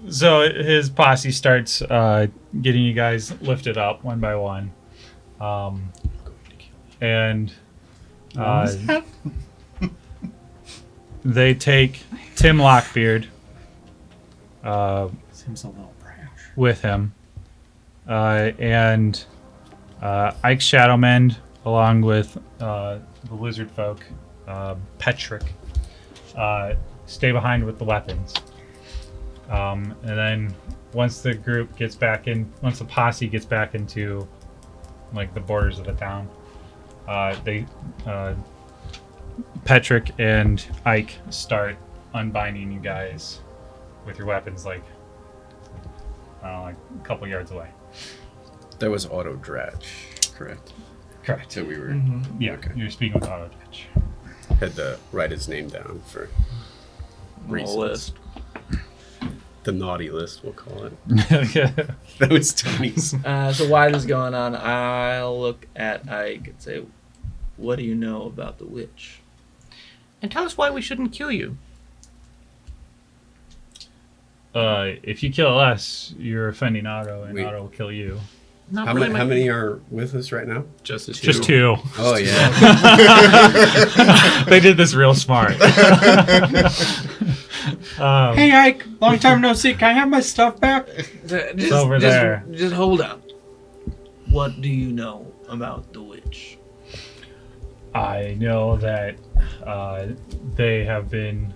So his posse starts getting you guys lifted up one by one. And they take Tim Lockbeard Seems a little brash. with him. And Ike Shadowmend, along with the lizard folk, Petrick, stay behind with the weapons. And then once the group gets back in, once the posse gets back into like the borders of the town, Petrick and Ike start unbinding you guys with your weapons, like I don't know, like a couple yards away. That was Otto Drach, correct? Correct. So we were Yeah, Okay. you're speaking with Otto Drach. had to write his name down for reasons. List. The naughty list, we'll call it. That was Tony's. So while this is going on, I'll look at Ike and say, "What do you know about the witch?" And tell us why we shouldn't kill you. If you kill us, you're offending Otto, and Wait. Otto will kill you. Not How really many, how many are with us right now? Just two. Just two. Oh yeah. They did this real smart. Hey Ike, long time no see. Can I have my stuff back? Just, over there. Just hold on. What do you know about the witch? I know that they have been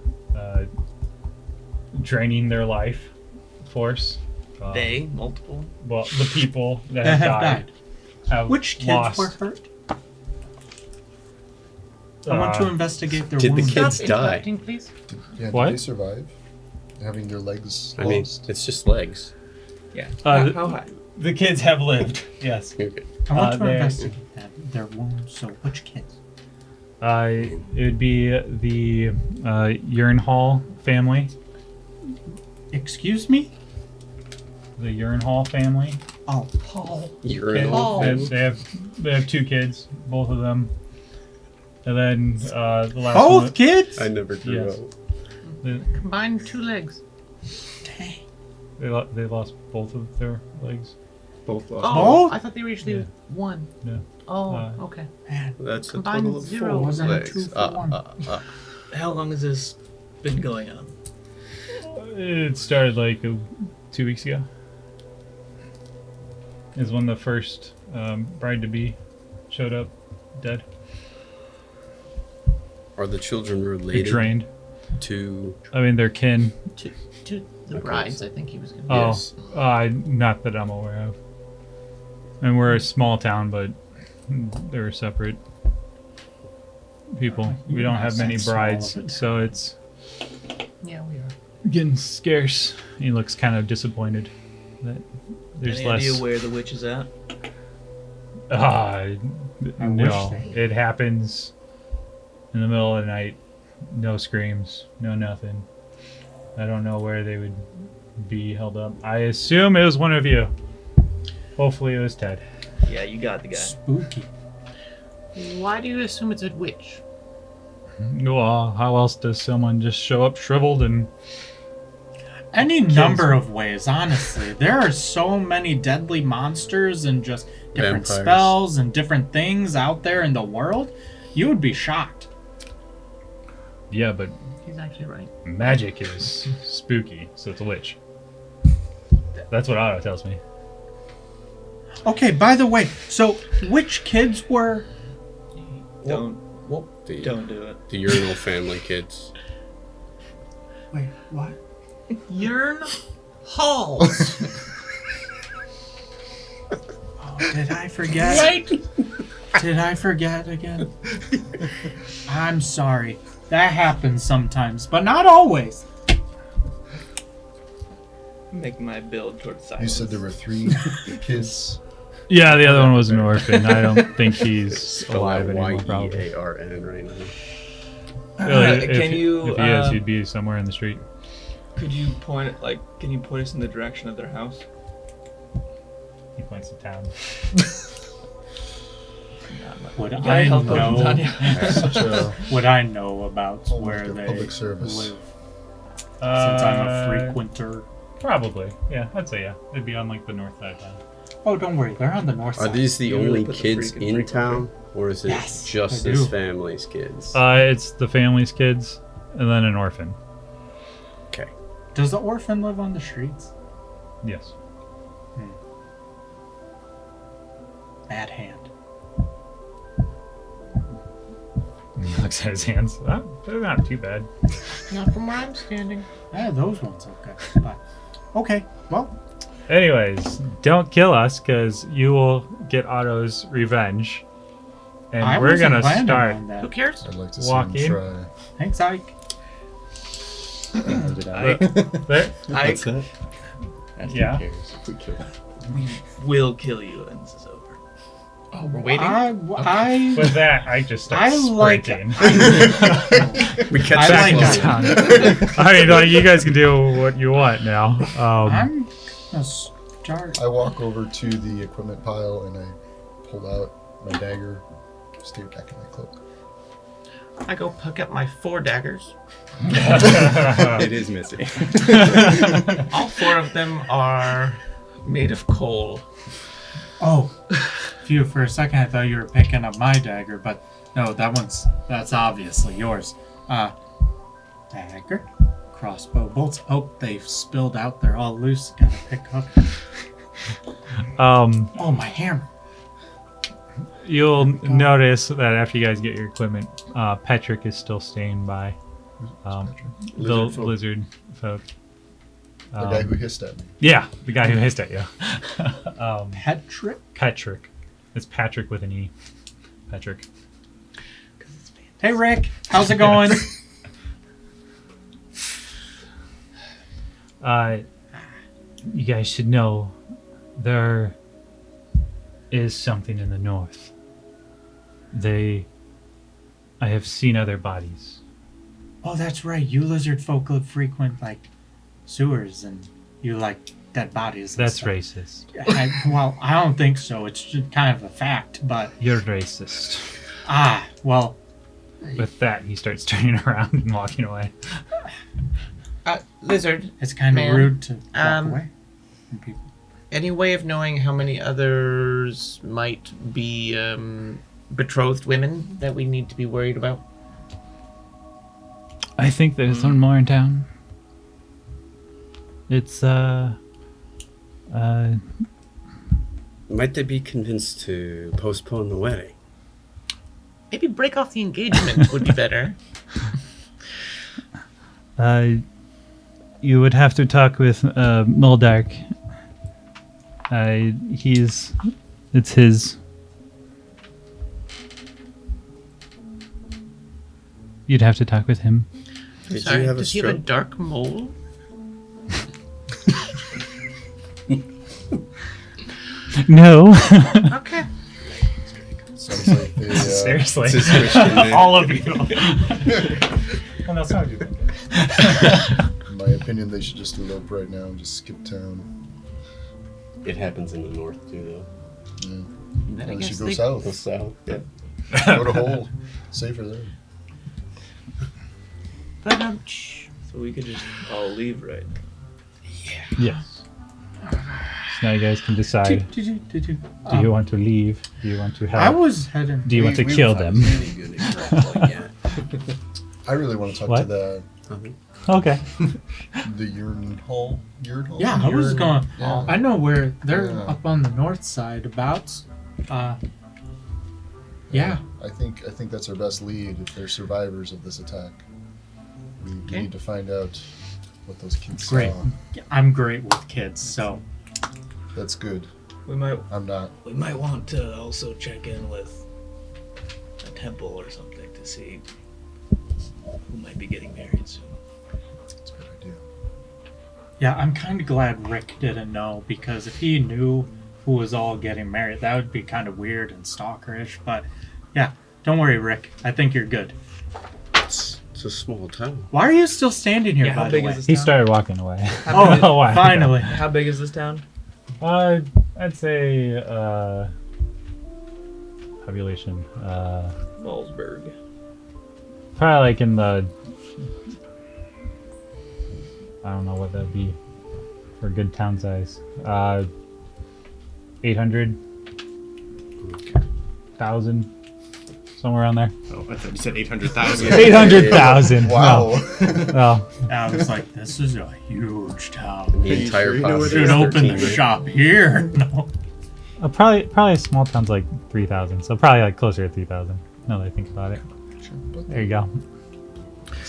draining their life force. They multiple. Well, the people that have died. Have Which kids lost, were hurt? I want to investigate their Did the wounds. kids Stop die? interrupting, please. Yeah, What? did they survive? Having their legs I mean, lost? it's just legs. Yeah. Uh, How high? The kids have lived. Yes. Okay. I want to they're- investigate their wounds. So which kids? It would be the Urine Hall family. Excuse me? The Urine Hall family. Oh, Paul. Urinal. They have two kids, both of them. And then the last Both one. kids? I never grew Yes. up. Combine 2 legs. Dang. They lost both of their legs. Both lost. Oh, Both? I thought they were usually Yeah. 1. Yeah. Oh, Uh, okay. Man. That's a Combined total of 0. 4 Wasn't it legs. 2 for 1? How long has this been going on? It started like 2 weeks ago. Is when the first bride to be showed up, dead. Are the children They related drained. to? I mean, they're kin. To the brides, I think he was going to Yes. Not that I'm aware of. And we're a small town, but they're separate people. We don't have many brides, so it's Yeah, we are. getting scarce. He looks kind of disappointed that there's Any less. idea where the witch is at? I No, wish they- it happens in the middle of the night. No screams, no nothing. I don't know where they would be held up. I assume it was one of you. Hopefully it was Ted. Yeah, you got the guy. Spooky. Why do you assume it's a witch? Well, how else does someone just show up shriveled and Any number of ways, honestly. There are so many deadly monsters and just different Vampires. spells and different things out there in the world. You would be shocked. Yeah, but He's actually right. magic is spooky, so it's a witch. That's what Otto tells me. Okay, by the way, so which kids were... Don't The, don't do it. the urinal family kids. Wait, what? Yearn Halls. Oh, did I forget? Right? Did I forget again? I'm sorry. That happens sometimes, but not always. Make my build towards silence. You said there were 3 kids. Yeah, the other one was an orphan. I don't think he's alive anymore, probably. Y-E-A-R-N right now. Really, Can you? If he is, he'd be somewhere in the street. Could you point Can you point us in the direction of their house? He points to town. Would gotta I help know? them, Tanya. Such a Would I know about Almost where a they public service. live? Since I'm a frequenter. Probably. Yeah, I'd say yeah. It'd be on like the north side then. Oh, don't worry. They're on the north Are side. these the You really only put the kids freaking in freak town, or is it Yes, just I this do. family's kids? It's the family's kids, and then an orphan. Okay. Does the orphan live on the streets? Yes. Bad hand. He looks at his hands. They're not too bad. Not from where I'm standing. Yeah, those ones okay. But okay, well, Anyways, don't kill us, because you will get Otto's revenge. And I we're wasn't gonna planning start. on that. Who cares? I'd like to Walk see him in. try. Thanks, Ike. There. What's that? Yeah. We will kill you, and this is over. Oh, we're waiting. I With that, I just start I like- sprinting. We catch I that like close. I mean, like, you guys can do what you want now. I'm gonna start. I walk over to the equipment pile and I pull out my dagger, stay back in my cloak. I go pick up my 4 daggers. It is missing. All 4 of them are made of coal. Oh, phew! For a second, I thought you were picking up my dagger, but no, that's obviously yours. Dagger, crossbow bolts. Oh, they've spilled out. They're all loose. Gotta pick up. Oh, my hammer. You'll notice that after you guys get your equipment, Petrick is still staying by. The Lizard folk. lizard folk. The guy who hissed at me. Yeah, the guy who hissed at you. Petrick. Patrick. It's Patrick with an E. Patrick. Hey, Rick. How's it going? You guys should know there is something in the north. I have seen other bodies. Oh, that's right. You lizard folk live frequent like sewers, and you like dead bodies. and That's stuff. racist. Well, I don't think so. It's just kind of a fact, but You're racist. well, With that, he starts turning around and walking away. Lizard, it's kind of Man, rude to walk um, away from people. any way of knowing how many others might be betrothed women that we need to be worried about? I think there's one more in town. It's, Might they be convinced to postpone the wedding? Maybe break off the engagement would be better. You would have to talk with Muldark. It's his. You'd have to talk with him. Did Sorry, you have a does he have a stroke? dark mole? No. Okay. Sounds like they, Seriously. It's his Christian name. All of you. Well, that's not good. in my opinion, they should just elope right now and just skip town. It happens in the north too, though. Yeah. Then I They guess should go they- Go south. south. Yeah. Go to Hole. Safer there. But So we could just all leave right now. Yes. So now you guys can decide. Do you want to leave? Do you want to help? I was heading. Do you want to kill them? I really want to talk What? to the Okay. urine hole. Urine hole? Yeah, I was going. Yeah. I know where they're Yeah. up on the north side. Abouts. Yeah. I think that's our best lead if they're survivors of this attack. We need to find out what those kids Great. saw. I'm great with kids, so That's good. We might I'm not. want to also check in with a temple or something to see who might be getting married soon. That's a good idea. yeah, I'm kind of glad Rick didn't know, because if he knew who was all getting married, that would be kind of weird and stalkerish. But yeah, don't worry, Rick. I think you're good. It's a small town. Why are you still standing here? Yeah, how by big the way? is this He town? started walking away. Oh, A while ago. finally. How big is this town? I'd say population. Fallsburgh. Probably like in the. I don't know what that'd be for a good town size. 800,000, somewhere around there. Oh, I thought you said 800,000. 800,000. Wow. Well, I was like, this is a huge town. The entire you know where population. Should open the 13 million. shop here. No. probably a small town's like 3,000, so probably like closer to 3,000. Now that I think about it. Sure, but There you go.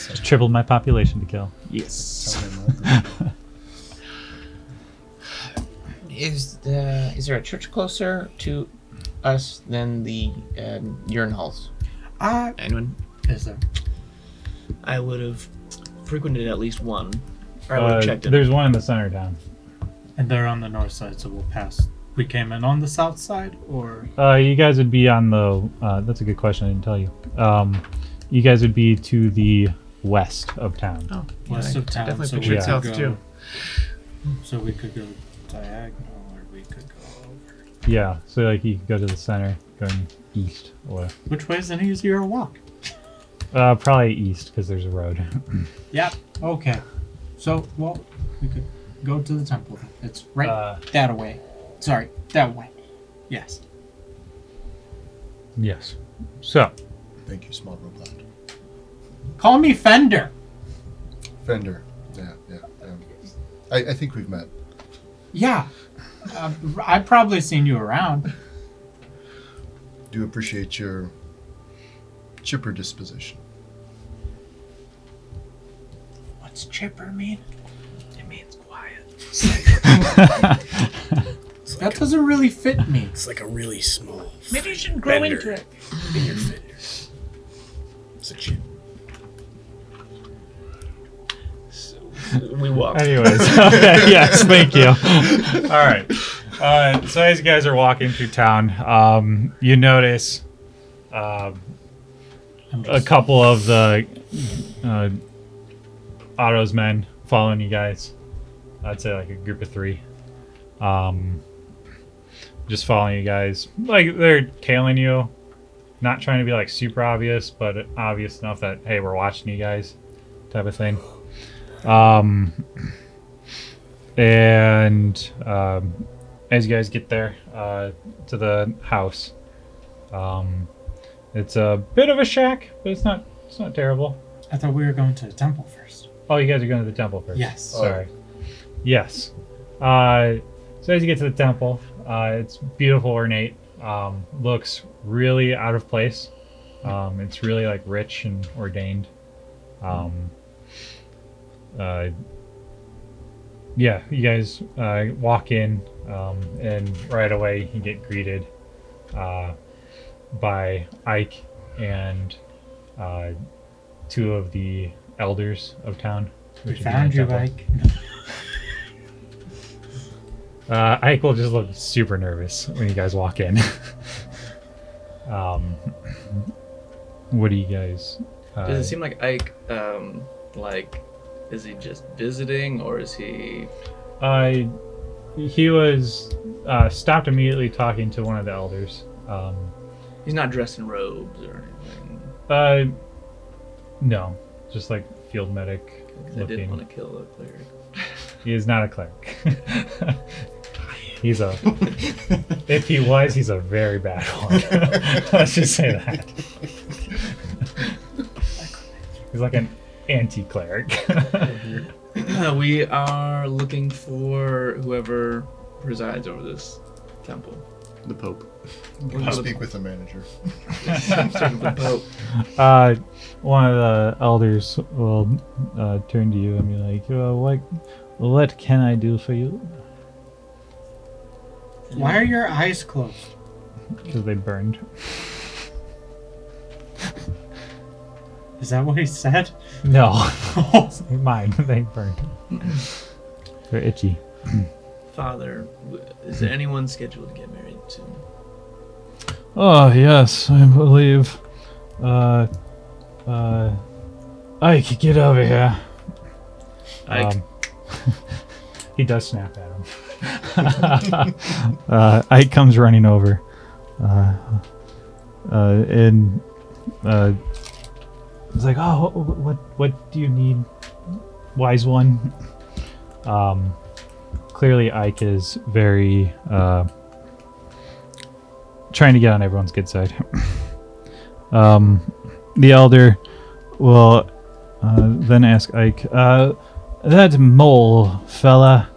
Just tripled my population to kill. Yes. tell me about that. Is there a church closer to us than the urine halls? Anyone? Is there? I would have frequented at least one. Or I would have checked it. There's one in the center of town. And they're on the north side, so we'll pass. We came in on the south side, or You guys would be on the. That's a good question. I didn't tell you. You guys would be to the west of town. Oh, west of town. Definitely so picture we it could south go, too. So we could go diagonal, or we could go over. Yeah, so like you could go to the center, going east, or Which way is an easier walk? probably east because there's a road. Yep. Okay. So, well, we could go to the temple. It's right that way. Sorry, that way. Yes. Yes. So Thank you, small robot. Call me Fender. Fender. Yeah. I think we've met. Yeah. I've probably seen you around. Do appreciate your chipper disposition. What's chipper mean? It means quiet. That doesn't really fit me. It's like a really small. Maybe you shouldn't grow Bender. into it. In your fender. It's a chip. We walked. anyways, okay, yes, thank you. All right. So as you guys are walking through town, you notice a couple of the Otto's men following you guys. I'd say like a group of 3. Just following you guys. Like they're tailing you. Not trying to be like super obvious, but obvious enough that, hey, we're watching you guys type of thing. And as you guys get there to the house, it's a bit of a shack, but it's not terrible. I thought we were going to the temple first. Oh, you guys are going to the temple first. Yes. Sorry. Yes. So as you get to the temple, it's beautiful, ornate. Looks really out of place. It's really like rich and ordained. Yeah, you guys walk in, and right away you get greeted by Ike and 2 of the elders of town. We which would be found the you, temple. Ike. Ike will just look super nervous when you guys walk in. What do you guys? Does it seem like Ike, is he just visiting or is he? He was stopped immediately talking to one of the elders. He's not dressed in robes or anything. No, just like field medic Because I did looking. want to kill a cleric. He is not a cleric. He's a. If he was, he's a very bad one. Let's just say that. He's like an anti-cleric. We are looking for whoever presides over this temple. The Pope. Speak with the manager. The Pope. One of the elders will turn to you and be like, "What can I do for you?" Why are your eyes closed? Because they burned. Is that what he said? No, mine. They burned. They're itchy. Father, is there anyone scheduled to get married soon? Oh yes, I believe. Ike, get over here. Ike. He does snap at him. Ike comes running over, and he's like, "Oh, what do you need, wise one?" Clearly, Ike is very trying to get on everyone's good side. The elder will then ask Ike, "That mole fella,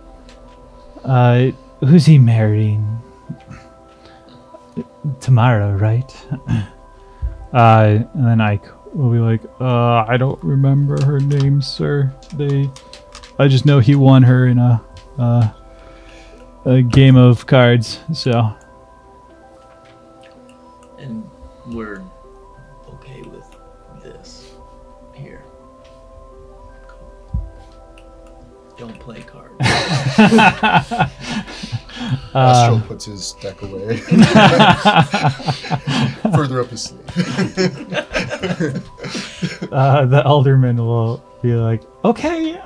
who's he marrying? Tomorrow, right?" And then Ike will be like, "I don't remember her name, sir. I just know he won her in a game of cards, so." And we're okay with this here. Cool. Don't play cards. Astro puts his deck away. Further up his sleeve. The alderman will be like, "Okay,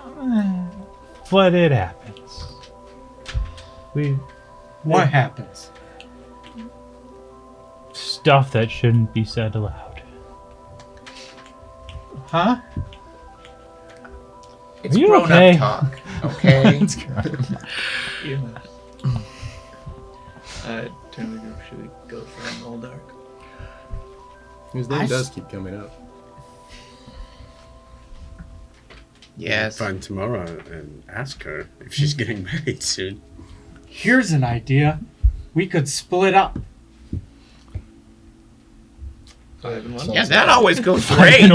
but it happens. What happens? Stuff that shouldn't be said aloud." Huh? It's Are you grown okay? up talk. Okay. You're not. Turn the group. Should we go for an old dark? His name does keep coming up. Yes. Find tomorrow and ask her if she's getting married soon. Here's an idea. We could split up. 5 and 1. Yeah, that always goes great.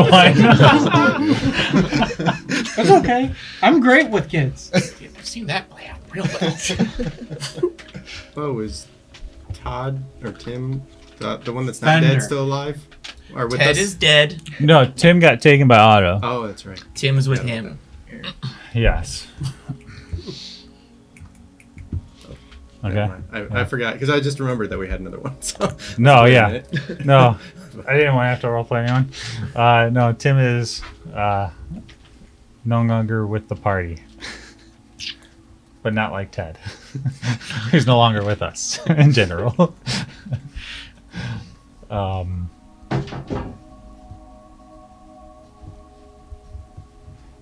That's okay. I'm great with kids. I've seen that play out real well. Oh, is Todd or Tim the one that's not Thunder. dead still alive? Or with Ted us? is dead. No, Tim got taken by Otto. Oh, that's right. Tim's with him. Yes. Never Okay. mind. I forgot because I just remembered that we had another one. So No, wait a yeah. minute. No, I didn't want to have to roleplay anyone. No, Tim is no longer with the party. But not like Ted. He's no longer with us in general.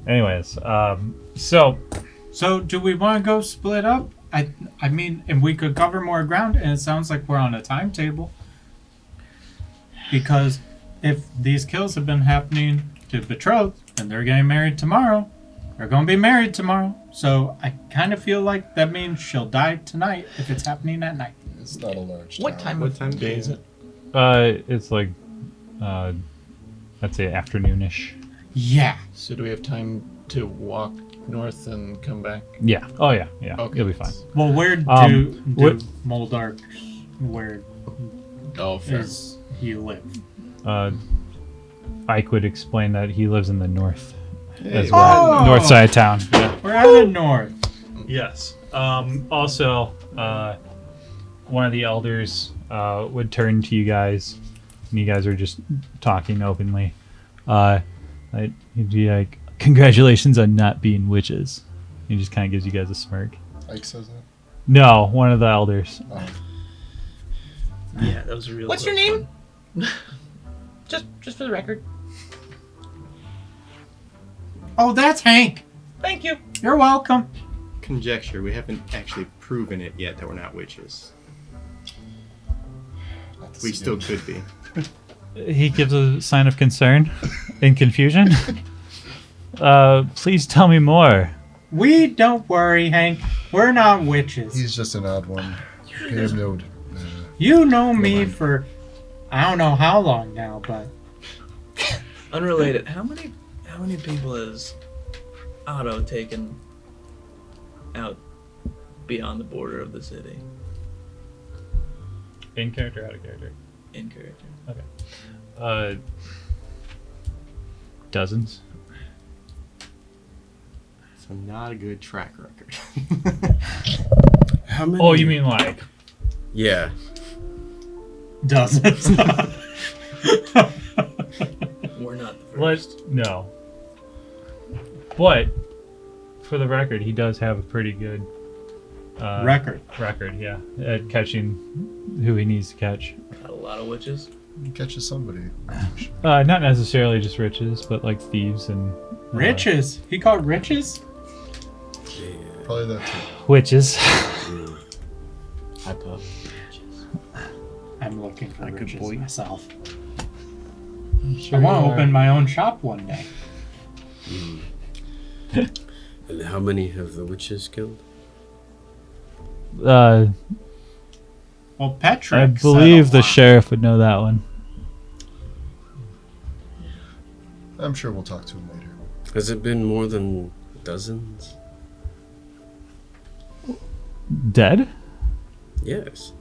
Anyways, so So, do we want to go split up? I mean, and we could cover more ground, and it sounds like we're on a timetable. Because if these kills have been happening to betrothed, and they're getting married tomorrow, they're going to be married tomorrow. So, I kind of feel like that means she'll die tonight if it's happening at night. It's not a large What town. time What of time day is it? it's like I'd say afternoonish. Yeah. So do we have time to walk north and come back? Yeah. Oh yeah. Okay. You'll be fine. Well, where what- Moldark, where Oh, fair. does he live? Ike would explain that he lives in the north as Oh! well, north side of town. Yeah. We're at the north. Yes. Also, one of the elders would turn to you guys, and you guys are just talking openly. He'd be like, "Congratulations on not being witches." He just kind of gives you guys a smirk. Ike says that. No, one of the elders. Yeah, that was a real. What's your close name? Just for the record. Oh, that's Hank. Thank you. You're welcome. conjecture. We haven't actually proven it yet that we're not witches. We still could be. He gives a sign of concern and confusion. Please tell me more. We don't worry, Hank. We're not witches. He's just an odd one. Pay him no. You know me for I don't know how long now, but Unrelated. How many people has Otto taken out beyond the border of the city? In character, out of character? In character. Okay. Dozens. So not a good track record. How many? Oh, you mean like? Yeah. dozens. We're not the first. No. But for the record, he does have a pretty good Record. yeah, at catching who he needs to catch. Not a lot of witches. He catches somebody. Not necessarily just riches, but like thieves and Riches. He called riches? Probably that too. witches. I puff. I'm looking for Good riches boy. myself. Sure I want you to are. open my own shop one day. And how many have the witches killed? Well, Petrick I said believe a the lot. sheriff would know that one. I'm sure we'll talk to him later. Has it been more than dozens? Dead? Yes.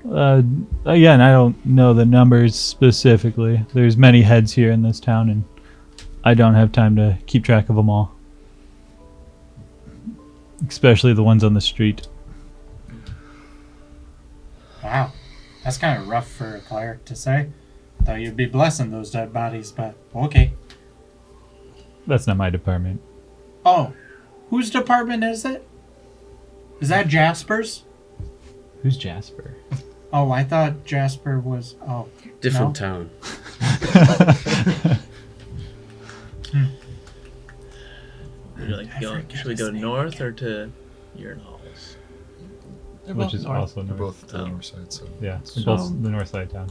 Again, I don't know the numbers specifically. There's many heads here in this town, and I don't have time to keep track of them all. Especially the ones on the street. Wow. That's kind of rough for a cleric to say. Thought you'd be blessing those dead bodies, but okay. That's not my department. Oh, whose department is it? Is that Jasper's? Who's Jasper? Oh, I thought Jasper was. Oh, Different no? town. Would you like to go? Should we go north or to Urine Halls? They're Which both is north. also They're north. both the north side, so Yeah, they're So- both the north side of town.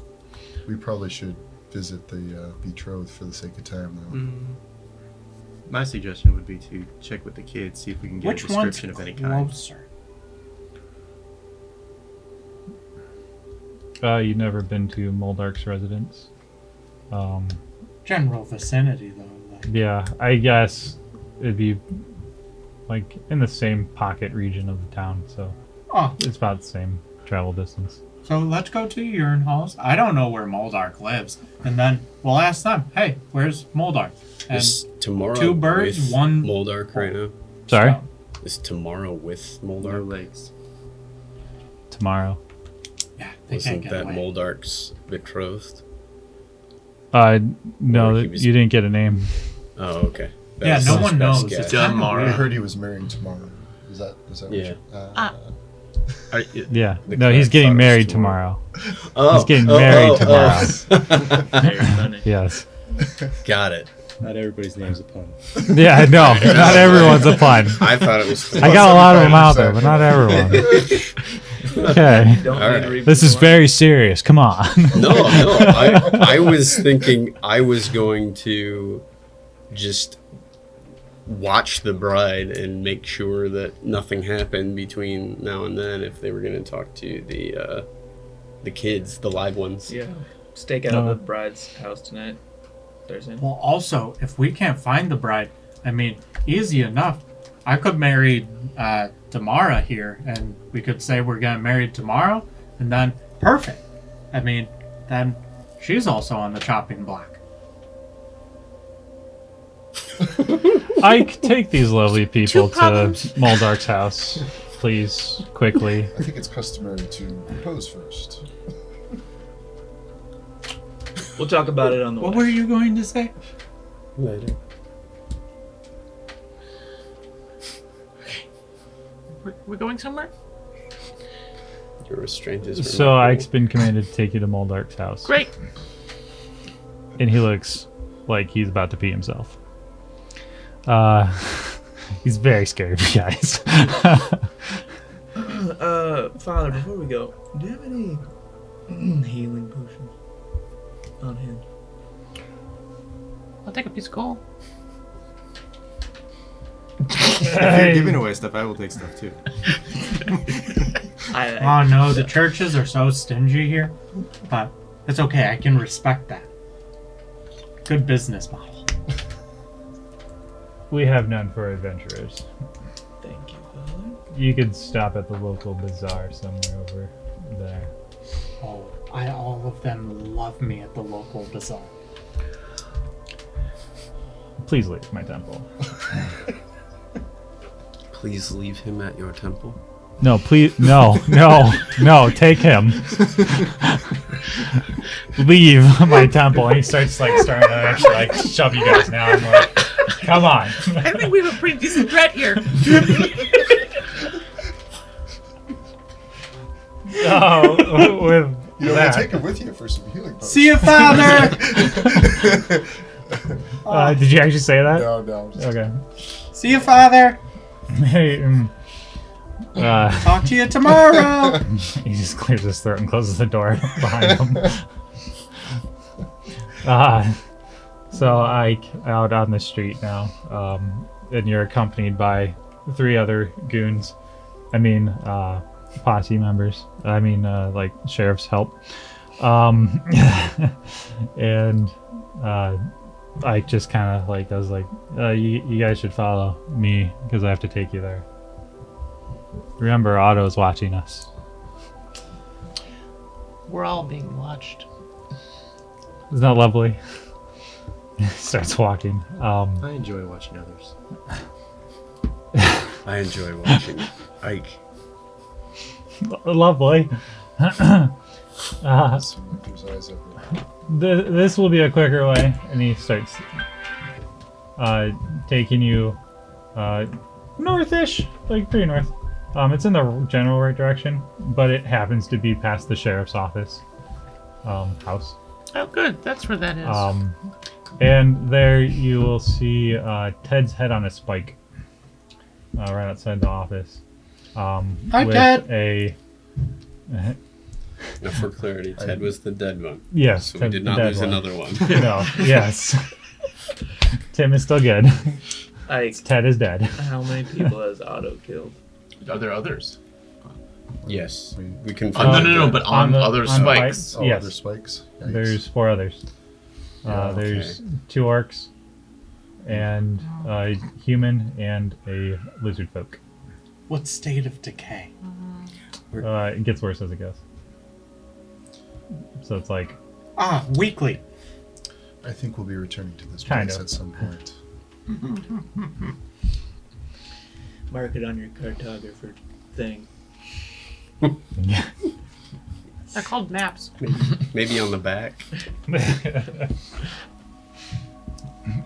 we probably should visit the betrothed for the sake of time, though. My suggestion would be to check with the kids, see if we can get Which a one's description of any kind. closer? You've never been to Moldark's residence? General vicinity, though. Like, Yeah, I guess it'd be like in the same pocket region of the town, so oh, it's about the same travel distance. so let's go to Urine Halls. I don't know where Moldark lives, and then we'll ask them. Hey, where's Moldark? And Is tomorrow two birds, with one- Moldark right now? Sorry? so- Is tomorrow with No Moldark? legs. Tomorrow. yeah, they Wasn't can't get that away. Moldark's betrothed? No, Or he was- you didn't get a name. Oh, okay. Yeah, was no his one best knows. guess. It's kind of Tomorrow. I weird. heard he was marrying tomorrow. Is that what Yeah. you? Yeah. The No, he's crowd getting thought it was married tomorrow. tomorrow. Oh, He's getting married tomorrow. Very funny. Yes. Got it. Not everybody's name's a pun. Yeah, no, not everyone's a pun. I thought it was. I got a lot of them out there, but not everyone. Okay. Don't All need right. to read This is more. very serious. Come on. No. I was thinking I was going to just watch the bride and make sure that nothing happened between now and then if they were going to talk to the kids, the live ones. Yeah. Stake out No. the bride's house tonight. Thursday. Well, also, if we can't find the bride, I mean, easy enough. I could marry Tamara here, and we could say we're getting married tomorrow, and then perfect. I mean, then she's also on the chopping block. Ike, take these lovely people Two to problems. Moldark's house, please, quickly. I think it's customary to propose first. We'll talk about it on the What way. were you going to say? Later. We're going somewhere? Your restraint is. So Ike's been commanded to take you to Moldark's house. Great. And he looks like he's about to pee himself. He's very scary of you guys. Father, before we go, do you have any healing potions on hand? I'll take a piece of coal. If you're giving away stuff, I will take stuff too. Oh no, the churches are so stingy here. But it's okay, I can respect that. Good business model. We have none for adventurers. Thank you, Father. You could stop at the local bazaar somewhere over there. Oh, all of them love me at the local bazaar. Please leave my temple. Please leave him at your temple. No, please, no, take him. Leave my temple. And he starts starting to actually shove you guys now. I'm like, come on. I think we have a pretty decent threat here. Oh, with You that. take him with you for some healing potions. See you, Father! Did you actually say that? No. Okay. See you, Father! Hey, Talk to you tomorrow! he just clears his throat and closes the door behind him. So Ike, out on the street now, and you're accompanied by 3 other goons. I mean, posse members. I mean, sheriff's help. And Ike just kind of does you guys should follow me because I have to take you there. Remember, Otto's watching us. We're all being watched. Isn't that lovely? Starts walking. I enjoy watching others. I enjoy watching Ike. Lovely. Someone keeps eyes open. This will be a quicker way, and he starts taking you northish, pretty north. It's in the general right direction, but it happens to be past the sheriff's office house. Oh, good. That's where that is. And there you will see Ted's head on a spike right outside the office. Hi, with Ted. Now, for clarity, Ted was the dead one. Yes, So we Ted, did the not dead lose one. another one. No, yes. Tim is still good. Ted is dead. How many people has Otto killed? Are there others? Yes. We Oh, confirmed. no, but on the- other on the spikes. bike? Oh, Yes. other spikes? Yikes. There's 4 others. Yeah, There's okay. 2 orcs, and a human, and a lizard folk. What state of decay? It gets worse as it goes. So it's Weekly. I think we'll be returning to this Kind place of. at some point. Mark it on your cartographer thing. They're called maps. Maybe on the back.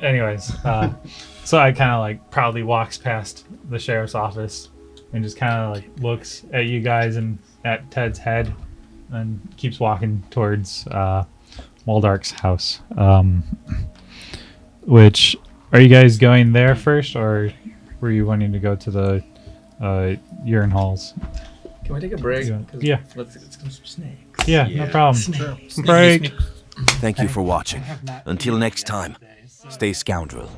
Anyways, so I kind of proudly walks past the sheriff's office and just kind of looks at you guys and at Ted's head and keeps walking towards Moldark's house. Which, are you guys going there first, or were you wanting to go to the urine halls? Can we take a break? Yeah. 'Cause Yeah. Let's get some snakes. Yeah, no Yeah. problem. Break. Thank you for watching. Until next time, stay scoundrel.